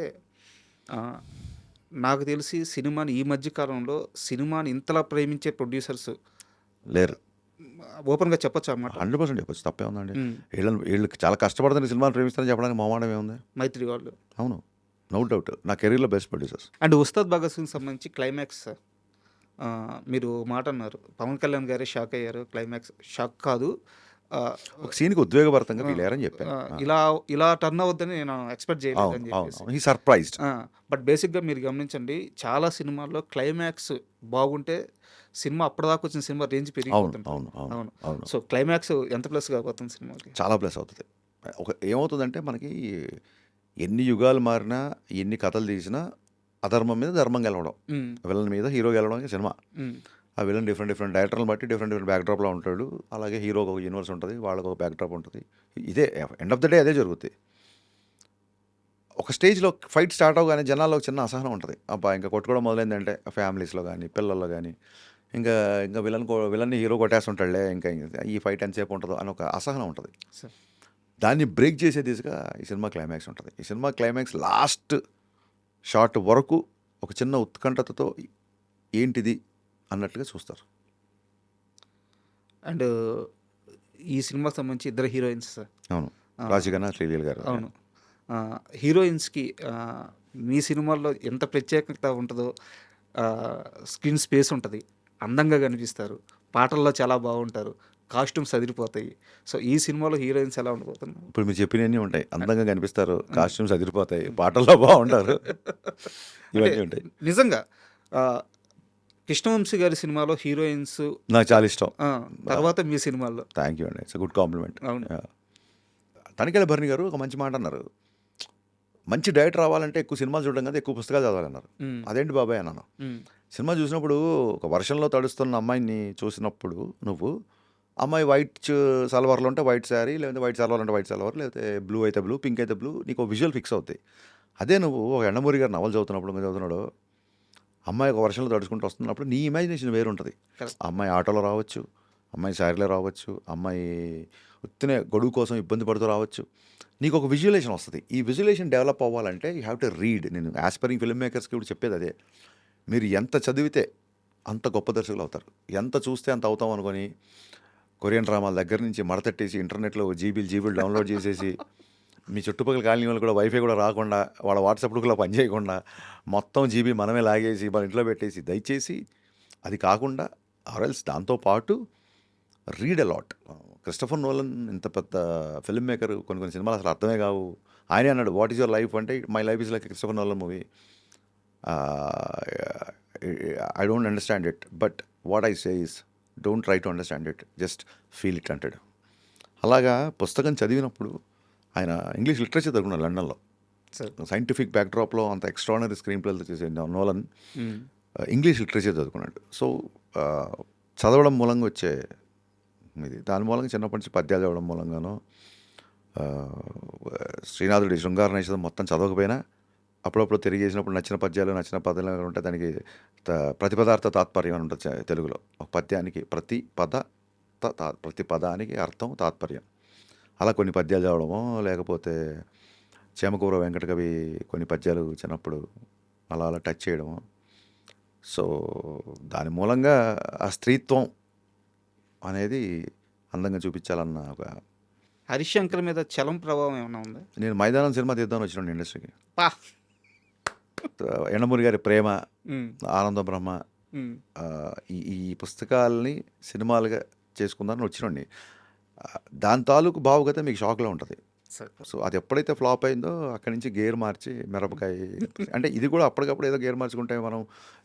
నాకు తెలిసి సినిమాని ఈ మధ్య కాలంలో సినిమాని ఇంతలా ప్రేమించే ప్రొడ్యూసర్స్ లేరు. ఓపెన్గా చెప్పొచ్చు అన్నమాట. 100% చెప్పచ్చు, తప్పే ఉందండి. వీళ్ళు చాలా కష్టపడుతున్న సినిమాని ప్రేమిస్తారని చెప్పడానికి మొహమాటం ఏముంది? మైత్రి వాళ్ళు. అవును, నో డౌట్ నా కెరీర్లో best producers. And Ustaad Bhagat Singh సంబంధించి క్లైమాక్స్ సార్, మీరు మాట అన్నారు, పవన్ కళ్యాణ్ గారే షాక్ అయ్యారు. క్లైమాక్స్ షాక్ కాదు, ఒక సీన్కి ఉద్వేగభరితంగా ఫీల్ అయ్యారని చెప్పాను. ఇలా టర్న్ అవుద్దని నేను ఎక్స్పెక్ట్ చేయలేదు అని చెప్పేసి. He surprised. బట్ బేసిక్గా మీరు గమనించండి, చాలా సినిమాల్లో క్లైమాక్స్ బాగుంటే సినిమా అప్పటిదాకా వచ్చిన సినిమా రేంజ్ పెరిగిపోతుంది. అవును. సో క్లైమాక్స్ ఎంత ప్లస్ కాబోతుంది సినిమాకి? చాలా ప్లస్ అవుతుంది. ఏమవుతుందంటే మనకి ఎన్ని యుగాలు మారినా, ఎన్ని కథలు తీసినా అధర్మం మీద ధర్మం గెలవడం, విలన్ మీద హీరో గెలవడం సినిమా. ఆ విలన్ డిఫరెంట్ డైరెక్టర్లను బట్టి డిఫరెంట్ బ్యాక్డ్రాప్లో ఉంటాడు. అలాగే హీరోకి ఒక యూనివర్స్ ఉంటుంది, వాళ్ళకి ఒక బ్యాక్డ్రాప్ ఉంటుంది. ఇదే ఎండ్ ఆఫ్ ద డే అదే జరుగుతుంది. ఒక స్టేజ్లో ఫైట్ స్టార్ట్ అవగానే జనాల్లో చిన్న అసహనం ఉంటుంది. అబ్బా ఇంకా కొట్టుకోవడం మొదలైందంటే ఫ్యామిలీస్లో కానీ పిల్లల్లో కానీ ఇంకా విలన్ని హీరో కొట్టేస్తుంటాడులే, ఇంకా ఈ ఫైట్ ఎంతసేపు ఉంటుందో అని ఒక అసహనం ఉంటుంది. దాన్ని బ్రేక్ చేసే దిశగా ఈ సినిమా క్లైమాక్స్ ఉంటుంది. ఈ సినిమా క్లైమాక్స్ లాస్ట్ షార్ట్ వరకు ఒక చిన్న ఉత్కంఠతతో ఏంటిది అన్నట్లుగా చూస్తారు. అండ్ ఈ సినిమాకి సంబంధించి ఇద్దరు హీరోయిన్స్ సార్. అవును, రాజీగణ, శ్రీలీల గారు. అవును. హీరోయిన్స్కి మీ సినిమాల్లో ఎంత ప్రత్యేకత ఉంటుందో, స్క్రీన్ స్పేస్ ఉంటుంది, అందంగా కనిపిస్తారు, పాటల్లో చాలా బాగుంటారు, కాస్ట్యూమ్స్ అదిరిపోతాయి. సో ఈ సినిమాలో హీరోయిన్స్ ఎలా ఉండబోతున్నారు? ఇప్పుడు మీరు చెప్పినవన్నీ ఉంటాయి, అందంగా కనిపిస్తారు, కాస్ట్యూమ్స్ అదిరిపోతాయి, పాటల్లో బాగుంటారు, ఇవన్నీ ఉంటాయి. నిజంగా కృష్ణవంశీ గారి సినిమాలో హీరోయిన్స్ నాకు చాలా ఇష్టం. తర్వాత మీ సినిమాల్లో. థ్యాంక్ యూ అండి, ఇట్స్ గుడ్ కాంప్లిమెంట్. అవును. తనికెళ్ళ భరణి గారు ఒక మంచి మాట అన్నారు, మంచి డైరెక్టర్ రావాలంటే ఎక్కువ సినిమాలు చూడడం కదా, ఎక్కువ పుస్తకాలు చదవాలన్నారు. అదేంటి బాబాయ్ అన్నాను. సినిమా చూసినప్పుడు ఒక వర్షంలో తడుస్తున్న అమ్మాయిని చూసినప్పుడు నువ్వు అమ్మాయి వైట్ సల్వార్లో ఉంటే వైట్ శారీ, లేకపోతే వైట్ సల్వార్ అంటే వైట్ సల్వార్, లేకపోతే బ్లూ అయితే బ్లూ, పింక్ అయితే బ్లూ, నీకు విజువల్ ఫిక్స్ అవుతాయి. అదే నువ్వు ఒక ఎండమూరి గారు నవలు చదువుతున్నప్పుడు మీరు చదువుతున్నాడు, అమ్మాయి ఒక వర్షంలో తడుచుకుంటూ వస్తున్నప్పుడు నీ ఇమాజినేషన్ వేరు ఉంటుంది. అమ్మాయి ఆటోలో రావచ్చు, అమ్మాయి శారీలో రావచ్చు, అమ్మాయి ఉత్తినే గొడుగు కోసం ఇబ్బంది పడుతూ రావచ్చు, నీకు ఒక విజువలేషన్ వస్తుంది. ఈ విజువలేషన్ డెవలప్ అవ్వాలంటే యూ హ్యావ్ టు రీడ్. నేను ఆస్పైరింగ్ ఫిల్మ్ మేకర్స్కి ఇప్పుడు చెప్పేది అదే, మీరు ఎంత చదివితే అంత గొప్ప దర్శకులు అవుతారు, ఎంత చూస్తే అంత అవుతాం అనుకొని కొరియన్ డ్రామాల దగ్గర నుంచి మడతట్టేసి ఇంటర్నెట్లో జీబీలు డౌన్లోడ్ చేసేసి మీ చుట్టుపక్కల కాలనీ వాళ్ళు కూడా వైఫై కూడా రాకుండా వాళ్ళ వాట్సాప్ కూడా పనిచేయకుండా మొత్తం జీబీ మనమే లాగేసి మన ఇంట్లో పెట్టేసి, దయచేసి అది కాకుండా ఆర్ఎల్స్ దాంతోపాటు రీడ్ అలాట్. క్రిస్టఫర్ నోలన్ ఇంత పెద్ద ఫిల్మ్ మేకర్, కొన్ని సినిమాలు అసలు అర్థమే కావు. ఆయనే అన్నాడు, వాట్ ఈస్ యువర్ లైఫ్ అంటే, my life is like Christopher Nolan movie, I don't understand it, but what I say is don't try to understand it, just feel it అంటాడు. అలాగా పుస్తకం చదివినప్పుడు ఆయన ఇంగ్లీష్ లిటరేచర్ చదువుకున్నాడు లండన్లో. సైంటిఫిక్ బ్యాక్డ్రాప్లో అంత extraordinary screen ప్లేలతో చేసే నోలన్ ఇంగ్లీష్ లిటరేచర్ చదువుకున్నాడు. సో చదవడం మూలంగా వచ్చే ఇది, దాని మూలంగా చిన్నప్పటి నుంచి పద్యాలు చదవడం మూలంగానో శ్రీనాథుడి శృంగార నైషధం మొత్తం చదవకపోయినా అప్పుడప్పుడు తిరిగేసినప్పుడు నచ్చిన పద్యాలు నచ్చిన పదాలు ఉంటే దానికి ప్రతిపదార్థ తాత్పర్యం అని ఉంటుంది తెలుగులో. ఒక పద్యానికి ప్రతి పదానికి అర్థం తాత్పర్యం. అలా కొన్ని పద్యాలు చదవడమో లేకపోతే చేమకూర వెంకట కవి కొన్ని పద్యాలు చిన్నప్పుడు అలా అలా టచ్ చేయడము. సో దాని మూలంగా ఆ స్త్రీత్వం అనేది అందంగా చూపించాలన్న ఒక హరిశంకర్ మీద చలం ప్రభావం ఏమైనా ఉందా? నేను మైదానం సినిమా తీద్దామని వచ్చినాను ఇండస్ట్రీకి. పా ఎండమూరి గారి ప్రేమ, ఉమ్, ఆనంద బ్రహ్మ, ఉమ్, ఈ ఈ పుస్తకాలని సినిమాలుగా చేసుకుందామని వచ్చినండి. దాని తాలూకు భావుగత మీకు షాక్లో ఉంటుంది. సరే. సో అది ఎప్పుడైతే ఫ్లాప్ అయిందో అక్కడి నుంచి గేర్ మార్చి మిరపకాయ అంటే ఇది కూడా అప్పటికప్పుడు ఏదో గేర్ మార్చుకుంటే మనం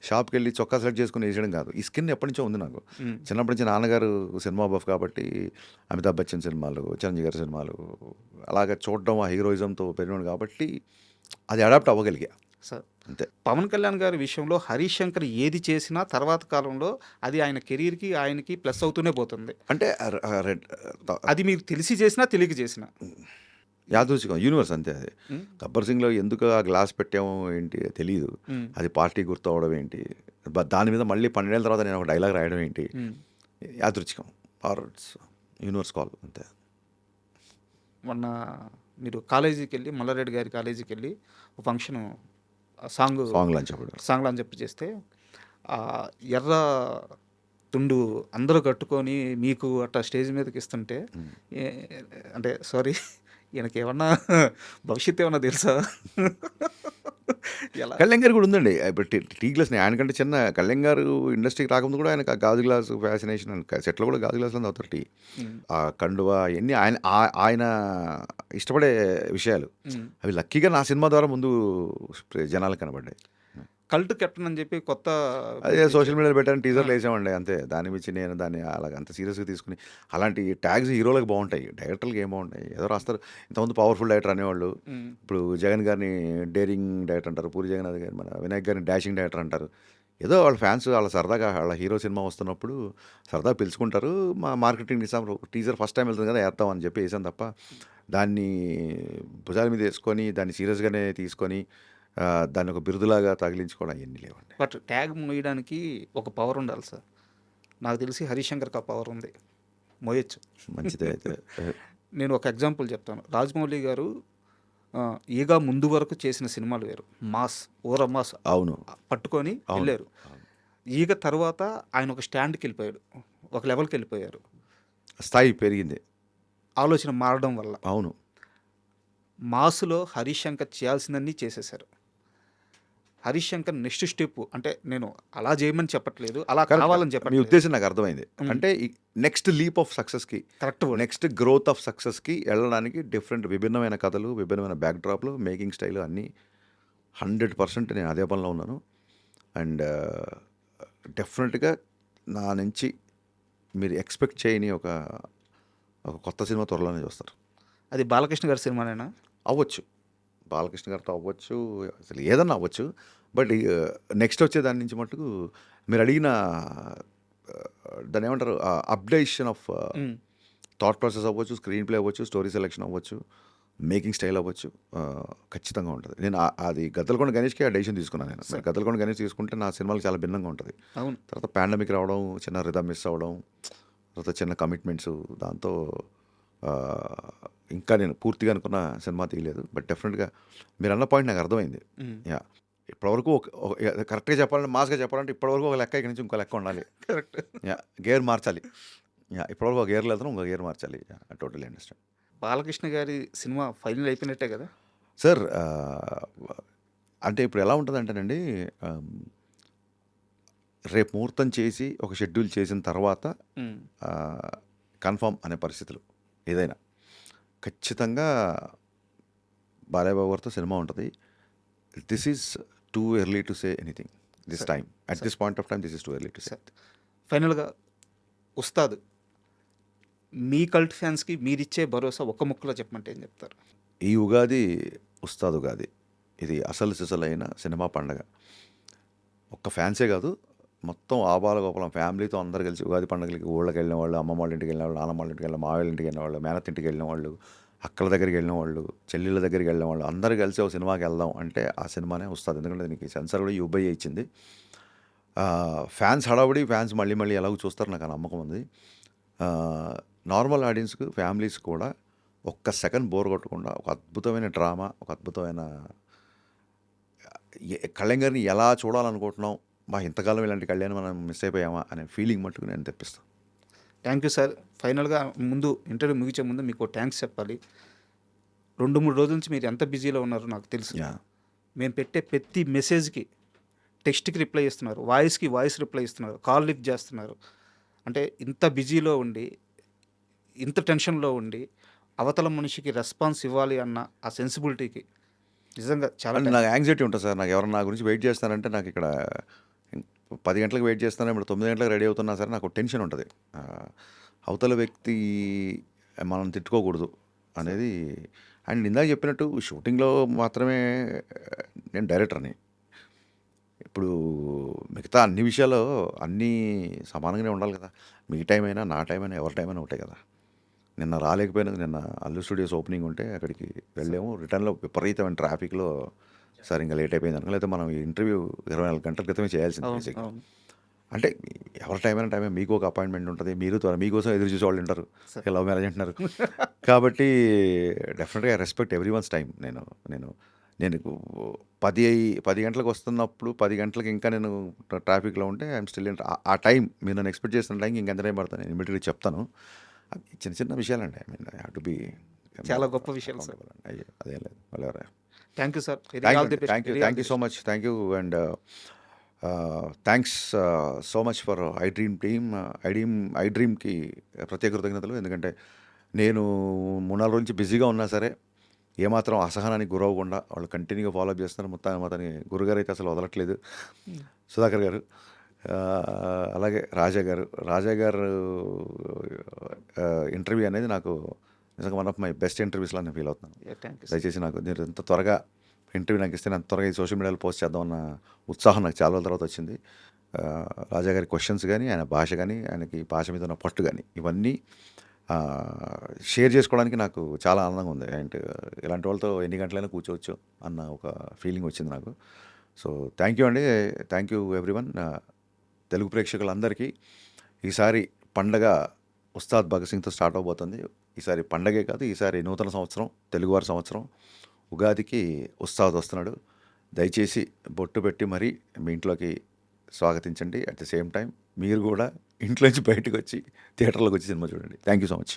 షాప్కి వెళ్ళి చొక్కా సెలెక్ట్ చేసుకుని వేసేయడం కాదు. ఈ స్కిన్ ఎప్పటి నుంచో ఉంది నాకు. ఉమ్, చిన్నప్పటి నుంచి నాన్నగారు సినిమా బఫ్ కాబట్టి అమితాబ్ బచ్చన్ సినిమాలు, చిరంజీవి గారి సినిమాలు అలాగే చూడడం ఆ హీరోయిజంతో పెరిగినాడు కాబట్టి అది అడాప్ట్ అవ్వగలిగా సరే. అంతే. పవన్ కళ్యాణ్ గారి విషయంలో హరిశంకర్ ఏది చేసినా తర్వాత కాలంలో అది ఆయన కెరీర్కి ఆయనకి ప్లస్ అవుతూనే పోతుంది. అంటే అది మీకు తెలిసి చేసినా తెలియక చేసినా. యాదృచ్ఛికం యూనివర్స్ అంతే. అది ఉమ్, గబ్బర్ సింగ్లో ఎందుకు ఆ గ్లాస్ పెట్టామో ఏంటి తెలియదు. ఉమ్, అది పార్టీ గుర్తు అవడం ఏంటి, దాని మీద మళ్ళీ 12 ఏళ్ళ తర్వాత నేను ఒక డైలాగ్ రాయడం ఏంటి, ఉమ్. యాదృచ్ఛికం ఆర్ యూనివర్స్ కాల్ అంతే. మొన్న మీరు కాలేజీకి వెళ్ళి మల్లారెడ్డి గారి కాలేజీకి వెళ్ళి ఒక ఫంక్షన్ సాంగ్ సాంగ్లో అని చెప్పడం. సాంగ్లో అని చెప్పి చేస్తే ఆ ఎర్ర తుండు అందరూ కట్టుకొని మీకు అట్లా స్టేజ్ మీదకి ఇస్తుంటే అంటే సారీ ఈయనకి ఏమన్నా భవిష్యత్తు ఏమన్నా తెలుసా? ఎలా? కళ్యాణ్ గారు కూడా ఉందండి. ఇప్పుడు టీ గ్లాస్ ఆయన కంటే చిన్న కళ్యాణ్ గారు ఇండస్ట్రీకి రాకముందు కూడా ఆయన గాజు గ్లాసు ఫ్యాసినేషన్ అని సెట్లో కూడా గాజు గ్లాసులో అవుతారు టీ. ఉమ్, ఆ కండువా ఇవన్నీ ఆయన ఇష్టపడే విషయాలు. ఉమ్. అవి లక్కీగా నా సినిమా ద్వారా ముందు జనాలకు కనబడ్డాయి. కల్ట్ కెప్టెన్ అని చెప్పి కొత్త అదే సోషల్ మీడియాలో పెట్టాను, టీజర్లు వేసామండి అంతే. దాని మించి నేను దాన్ని అలాగ అంత సీరియస్గా తీసుకుని అలాంటి ట్యాగ్స్ హీరోలకు బాగుంటాయి, డైరెక్టర్లకు ఏం బాగుంటాయి. ఏదో రాస్తారు. ఇంతకుముందు పవర్ఫుల్ డైరెక్టర్ అనేవాళ్ళు. ఉమ్, ఇప్పుడు జగన్ గారిని డేరింగ్ డైరెక్టర్ అంటారు, పూరి జగన్నాథ్ గారిని మన వినాయక్ గారిని డాషింగ్ డైరెక్టర్ అంటారు. ఏదో వాళ్ళ ఫ్యాన్స్ వాళ్ళ సరదాగా వాళ్ళ హీరో సినిమా వస్తున్నప్పుడు సరదా పిలుచుకుంటారు. మా marketing Nizam teaser first time వెళ్తుంది కదా వేద్దాం అని చెప్పి వేసాను తప్ప దాన్ని భుజాల మీద వేసుకొని దాన్ని సీరియస్గానే తీసుకొని దాన్ని ఒక బిరుదులాగా తగిలించుకోవడం అవన్నీ లేవండి. బట్ ట్యాగ్ మోయడానికి ఒక పవర్ ఉండాలి సార్. నాకు తెలిసి హరిశంకర్కి ఆ పవర్ ఉంది, మోయొచ్చు. మంచిదే అయితే. నేను ఒక ఎగ్జాంపుల్ చెప్తాను. రాజమౌళి గారు ఈగా ముందు వరకు చేసిన సినిమాలు వేరు. మాస్ ఓర మాస్ అవును పట్టుకొని అవును వెళ్ళారు. అవును. ఈగ తర్వాత ఆయన ఒక స్టాండ్కి వెళ్ళిపోయాడు, ఒక లెవెల్కి వెళ్ళిపోయారు. స్థాయి పెరిగింది. ఆలోచన మారడం వల్ల అవును. మాసులో హరిశంకర్ చేయాల్సిందన్నీ చేసేశారు. హరిశంకర్ నెక్స్ట్ స్టెప్ అంటే నేను అలా చేయమని చెప్పట్లేదు, అలా కావాలని మీ చెప్పట్లేదు. ఉద్దేశం నాకు అర్థమైంది. ఉమ్. అంటే నెక్స్ట్ లీప్ ఆఫ్ సక్సెస్కి, correct word. Next growth of సక్సెస్కి వెళ్ళడానికి విభిన్నమైన కథలు, విభిన్నమైన బ్యాక్డ్రాప్లు, మేకింగ్ స్టైల్ అన్నీ 100% నేను అదే పనిలో ఉన్నాను. అండ్ డెఫినెట్గా నా నుంచి మీరు ఎక్స్పెక్ట్ చేయని ఒక కొత్త సినిమా త్వరలోనే చూస్తారు. అది బాలకృష్ణ గారి సినిమానేనా? అవ్వచ్చు, బాలకృష్ణ గారితో అవ్వచ్చు, అసలు ఏదన్నా అవ్వచ్చు. బట్ నెక్స్ట్ వచ్చే దాని నుంచి మటుకు మీరు అడిగిన దాన్ని ఏమంటారు updation of um, thought process అవ్వచ్చు, స్క్రీన్ ప్లే అవ్వచ్చు, స్టోరీ సెలెక్షన్ అవ్వచ్చు, మేకింగ్ స్టైల్ అవ్వచ్చు, ఖచ్చితంగా ఉంటుంది. నేను అది గద్దలకొండ గణేష్కి ఆ డెసిషన్ తీసుకున్నాను. నేను మరి గద్దలకొండ గణేష్ తీసుకుంటే నా సినిమాలకు చాలా భిన్నంగా ఉంటుంది. అవును. తర్వాత పాండమిక్ రావడం, చిన్న రిథమ్ మిస్ అవ్వడం, తర్వాత చిన్న కమిట్మెంట్స్, దాంతో ఇంకా నేను పూర్తిగా అనుకున్న సినిమా తీయలేదు. బట్ డెఫినెట్గా మీరు అన్న పాయింట్ నాకు అర్థమైంది. ఉమ్, యా, ఇప్పటివరకు కరెక్ట్గా చెప్పాలంటే, మాస్గా చెప్పాలంటే ఇప్పటివరకు ఒక లెక్క, ఇక్కడి నుంచి ఇంకో లెక్క ఉండాలి. కరెక్ట్. యా, గేర్ మార్చాలి. యా, ఇప్పటివరకు ఒక గేర్లో వెళ్తాను, ఇంకో గేర్ మార్చాలి. Total understand. బాలకృష్ణ గారి సినిమా ఫైనల్ అయిపోయినట్టే కదా సార్? అంటే ఇప్పుడు ఎలా ఉంటుందంటేనండి, రేపు ముహూర్తం చేసి ఒక షెడ్యూల్ చేసిన తర్వాత ఉమ్, కన్ఫర్మ్ అనే పరిస్థితులు ఏదైనా ఖచ్చితంగా బాలయ్య బాబు గారితో సినిమా ఉంటుంది. This is too early to say anything this Sir. Time. At this point of time this is too early to say. ఫైనల్గా ఉస్తాద్ మీ కల్ట్ ఫ్యాన్స్కి మీరిచ్చే భరోసా ఒక్క ముక్కలో చెప్పమంటే ఏం చెప్తారు? ఈ ఉగాది ఉస్తాద్ ఉగాది. ఇది అసలు సిసలైన సినిమా పండగ. ఒక్క ఫ్యాన్సే కాదు, మొత్తం ఆబాల గోపాలం ఫ్యామిలీతో అందరు కలిసి ఉగాది పండుగలకి ఊళ్ళకి వెళ్ళిన వాళ్ళు, అమ్మమ్మ వాళ్ళ ఇంటికి వెళ్ళిన వాళ్ళు, నాన్నమ్మ వాళ్ళ ఇంటికి వెళ్ళిన మావయ్య ఇంటికి వెళ్ళిన వాళ్ళు, మేనత్ ఇంటికి వెళ్ళిన వాళ్ళు, అక్కల దగ్గరికి వెళ్ళిన వాళ్ళు, చెల్లెళ్ళ దగ్గరికి వెళ్ళిన వాళ్ళు అందరూ కలిసి ఒక సినిమాకి వెళ్దాం అంటే ఆ సినిమానే ఉస్తాద్. ఎందుకంటే దీనికి సెన్సార్ కూడా యూబై ఇచ్చింది. ఫ్యాన్స్ హడావుడి, ఫ్యాన్స్ మళ్ళీ మళ్ళీ ఎలాగో చూస్తారు, నాకు ఆ నమ్మకం ఉంది. నార్మల్ ఆడియన్స్కి, ఫ్యామిలీస్ కూడా ఒక్క సెకండ్ బోర్ కొట్టకుండా ఒక అద్భుతమైన డ్రామా, ఒక అద్భుతమైన కళ్యాణ్ ఎలా చూడాలనుకుంటున్నాం, ఇంతకాలం ఇలాంటి కళ్యాణ్ మనం మిస్ అయిపోయామా అనే ఫీలింగ్ మట్టుకు నేను తెప్పిస్తాను. Thank you sir. ఫైనల్గా ముందు ఇంటర్వ్యూ ముగించే ముందు మీకు థ్యాంక్స్ చెప్పాలి. 2-3 రోజుల నుంచి మీరు ఎంత బిజీలో ఉన్నారో నాకు తెలుసు. మేము పెట్టే ప్రతి మెసేజ్కి టెక్స్ట్కి రిప్లై ఇస్తున్నారు, వాయిస్కి వాయిస్ రిప్లై ఇస్తున్నారు, కాల్ లిఫ్ట్ చేస్తున్నారు. అంటే ఇంత బిజీలో ఉండి, ఇంత టెన్షన్లో ఉండి అవతల మనిషికి రెస్పాన్స్ ఇవ్వాలి అన్న ఆ సెన్సిబిలిటీకి నిజంగా చాలా నాకు యాంగ్జైటీ ఉంటుంది సార్. నాకు ఎవరైనా నా గురించి వెయిట్ చేస్తానంటే, నాకు ఇక్కడ 10 గంటలకు వెయిట్ చేస్తాను, ఇప్పుడు 9 గంటలకు రెడీ అవుతున్నా సరే నాకు టెన్షన్ ఉంటుంది. అవతల వ్యక్తి మనం తిట్టుకోకూడదు అనేది. అండ్ ఇందాక చెప్పినట్టు షూటింగ్లో మాత్రమే నేను డైరెక్టర్ని. ఇప్పుడు మిగతా అన్ని విషయాలు అన్నీ సమానంగానే ఉండాలి కదా. మీ టైం అయినా, నా టైం అయినా, ఎవరి టైం అయినా ఉంటాయి కదా. నిన్న రాలేకపోయినా, నిన్న అల్లు స్టూడియోస్ ఓపెనింగ్ ఉంటే అక్కడికి వెళ్ళాము. రిటర్న్లో విపరీతమైన ట్రాఫిక్లో సార్ ఇంకా లేట్ అయిపోయింది అనుకో, లేకపోతే మనం ఇంటర్వ్యూ 24 గంటల క్రితమే చేయాల్సింది బేసిక్. అంటే ఎవరి టైం అయినా టైమే. మీకు ఒక అపాయింట్మెంట్ ఉంటుంది, మీరు మీకోసం ఎదురు చూసే వాళ్ళు ఉంటారు, లవ్ మ్యారేజ్ అంటున్నారు. కాబట్టి డెఫినెట్గా I respect every once time. నేను 10 గంటలకు వస్తున్నప్పుడు 10 గంటలకు ఇంకా నేను ట్రాఫిక్లో ఉంటే ఐఎమ్ స్టిల్ ఆ టైం మీరు నన్ను ఎక్స్పెక్ట్ చేసిన టైంకి ఇంకెంత టైం పడతాను నేను ఇమీడియట్గా చెప్తాను. చిన్న చిన్న విషయాలండి. I mean I have to be చాలా గొప్ప విషయాలు సార్. అదేం లేదు. వాళ్ళెవరా. Thank you sir. Thank you so much. Thank you. And thanks so much for I డ్రీమ్కి ప్రత్యేక కృతజ్ఞతలు. ఎందుకంటే నేను 3-4 రోజు నుంచి బిజీగా ఉన్నా సరే ఏమాత్రం అసహనానికి గురవకుండా వాళ్ళు కంటిన్యూగా ఫాలో అప్ చేస్తున్నారు. మొత్తాన్ని గురుగారు అయితే అసలు వదలట్లేదు, సుధాకర్ గారు. అలాగే రాజా గారు ఇంటర్వ్యూ అనేది నాకు నిజంగా వన్ ఆఫ్ మై బెస్ట్ ఇంటర్వ్యూస్లో నేను ఫీల్ అవుతున్నాను. దయచేసి నాకు మీరు ఎంత త్వరగా ఇంటర్వ్యూ నాకు ఇస్తే నేను త్వరగా ఈ సోషల్ మీడియాలో పోస్ట్ చేద్దామన్న ఉత్సాహం నాకు చాలా రోజుల తర్వాత వచ్చింది. రాజా గారి క్వశ్చన్స్ కానీ, ఆయన భాష కానీ, ఆయనకి భాష మీద ఉన్న పట్టు కానీ, ఇవన్నీ షేర్ చేసుకోవడానికి నాకు చాలా ఆనందంగా ఉంది. అండ్ ఇలాంటి వాళ్ళతో ఎన్ని గంటలైనా కూర్చోవచ్చు అన్న ఒక ఫీలింగ్ వచ్చింది నాకు. సో థ్యాంక్ యూ అండి. Thank you everyone. తెలుగు ప్రేక్షకులందరికీ ఈసారి పండగ ఉస్తాద్ భగత్ సింగ్తో స్టార్ట్ అవబోతుంది. ఈసారి పండగే కాదు, ఈసారి నూతన సంవత్సరం, తెలుగువారి సంవత్సరం. ఉగాదికి ఉస్తాద్ వస్తున్నాడు. దయచేసి బొట్టు పెట్టి మరీ మీ ఇంట్లోకి స్వాగతించండి. అట్ ది సేమ్ టైం మీరు కూడా ఇంట్లోంచి బయటకు వచ్చి థియేటర్లోకి వచ్చి సినిమా చూడండి. Thank you so much.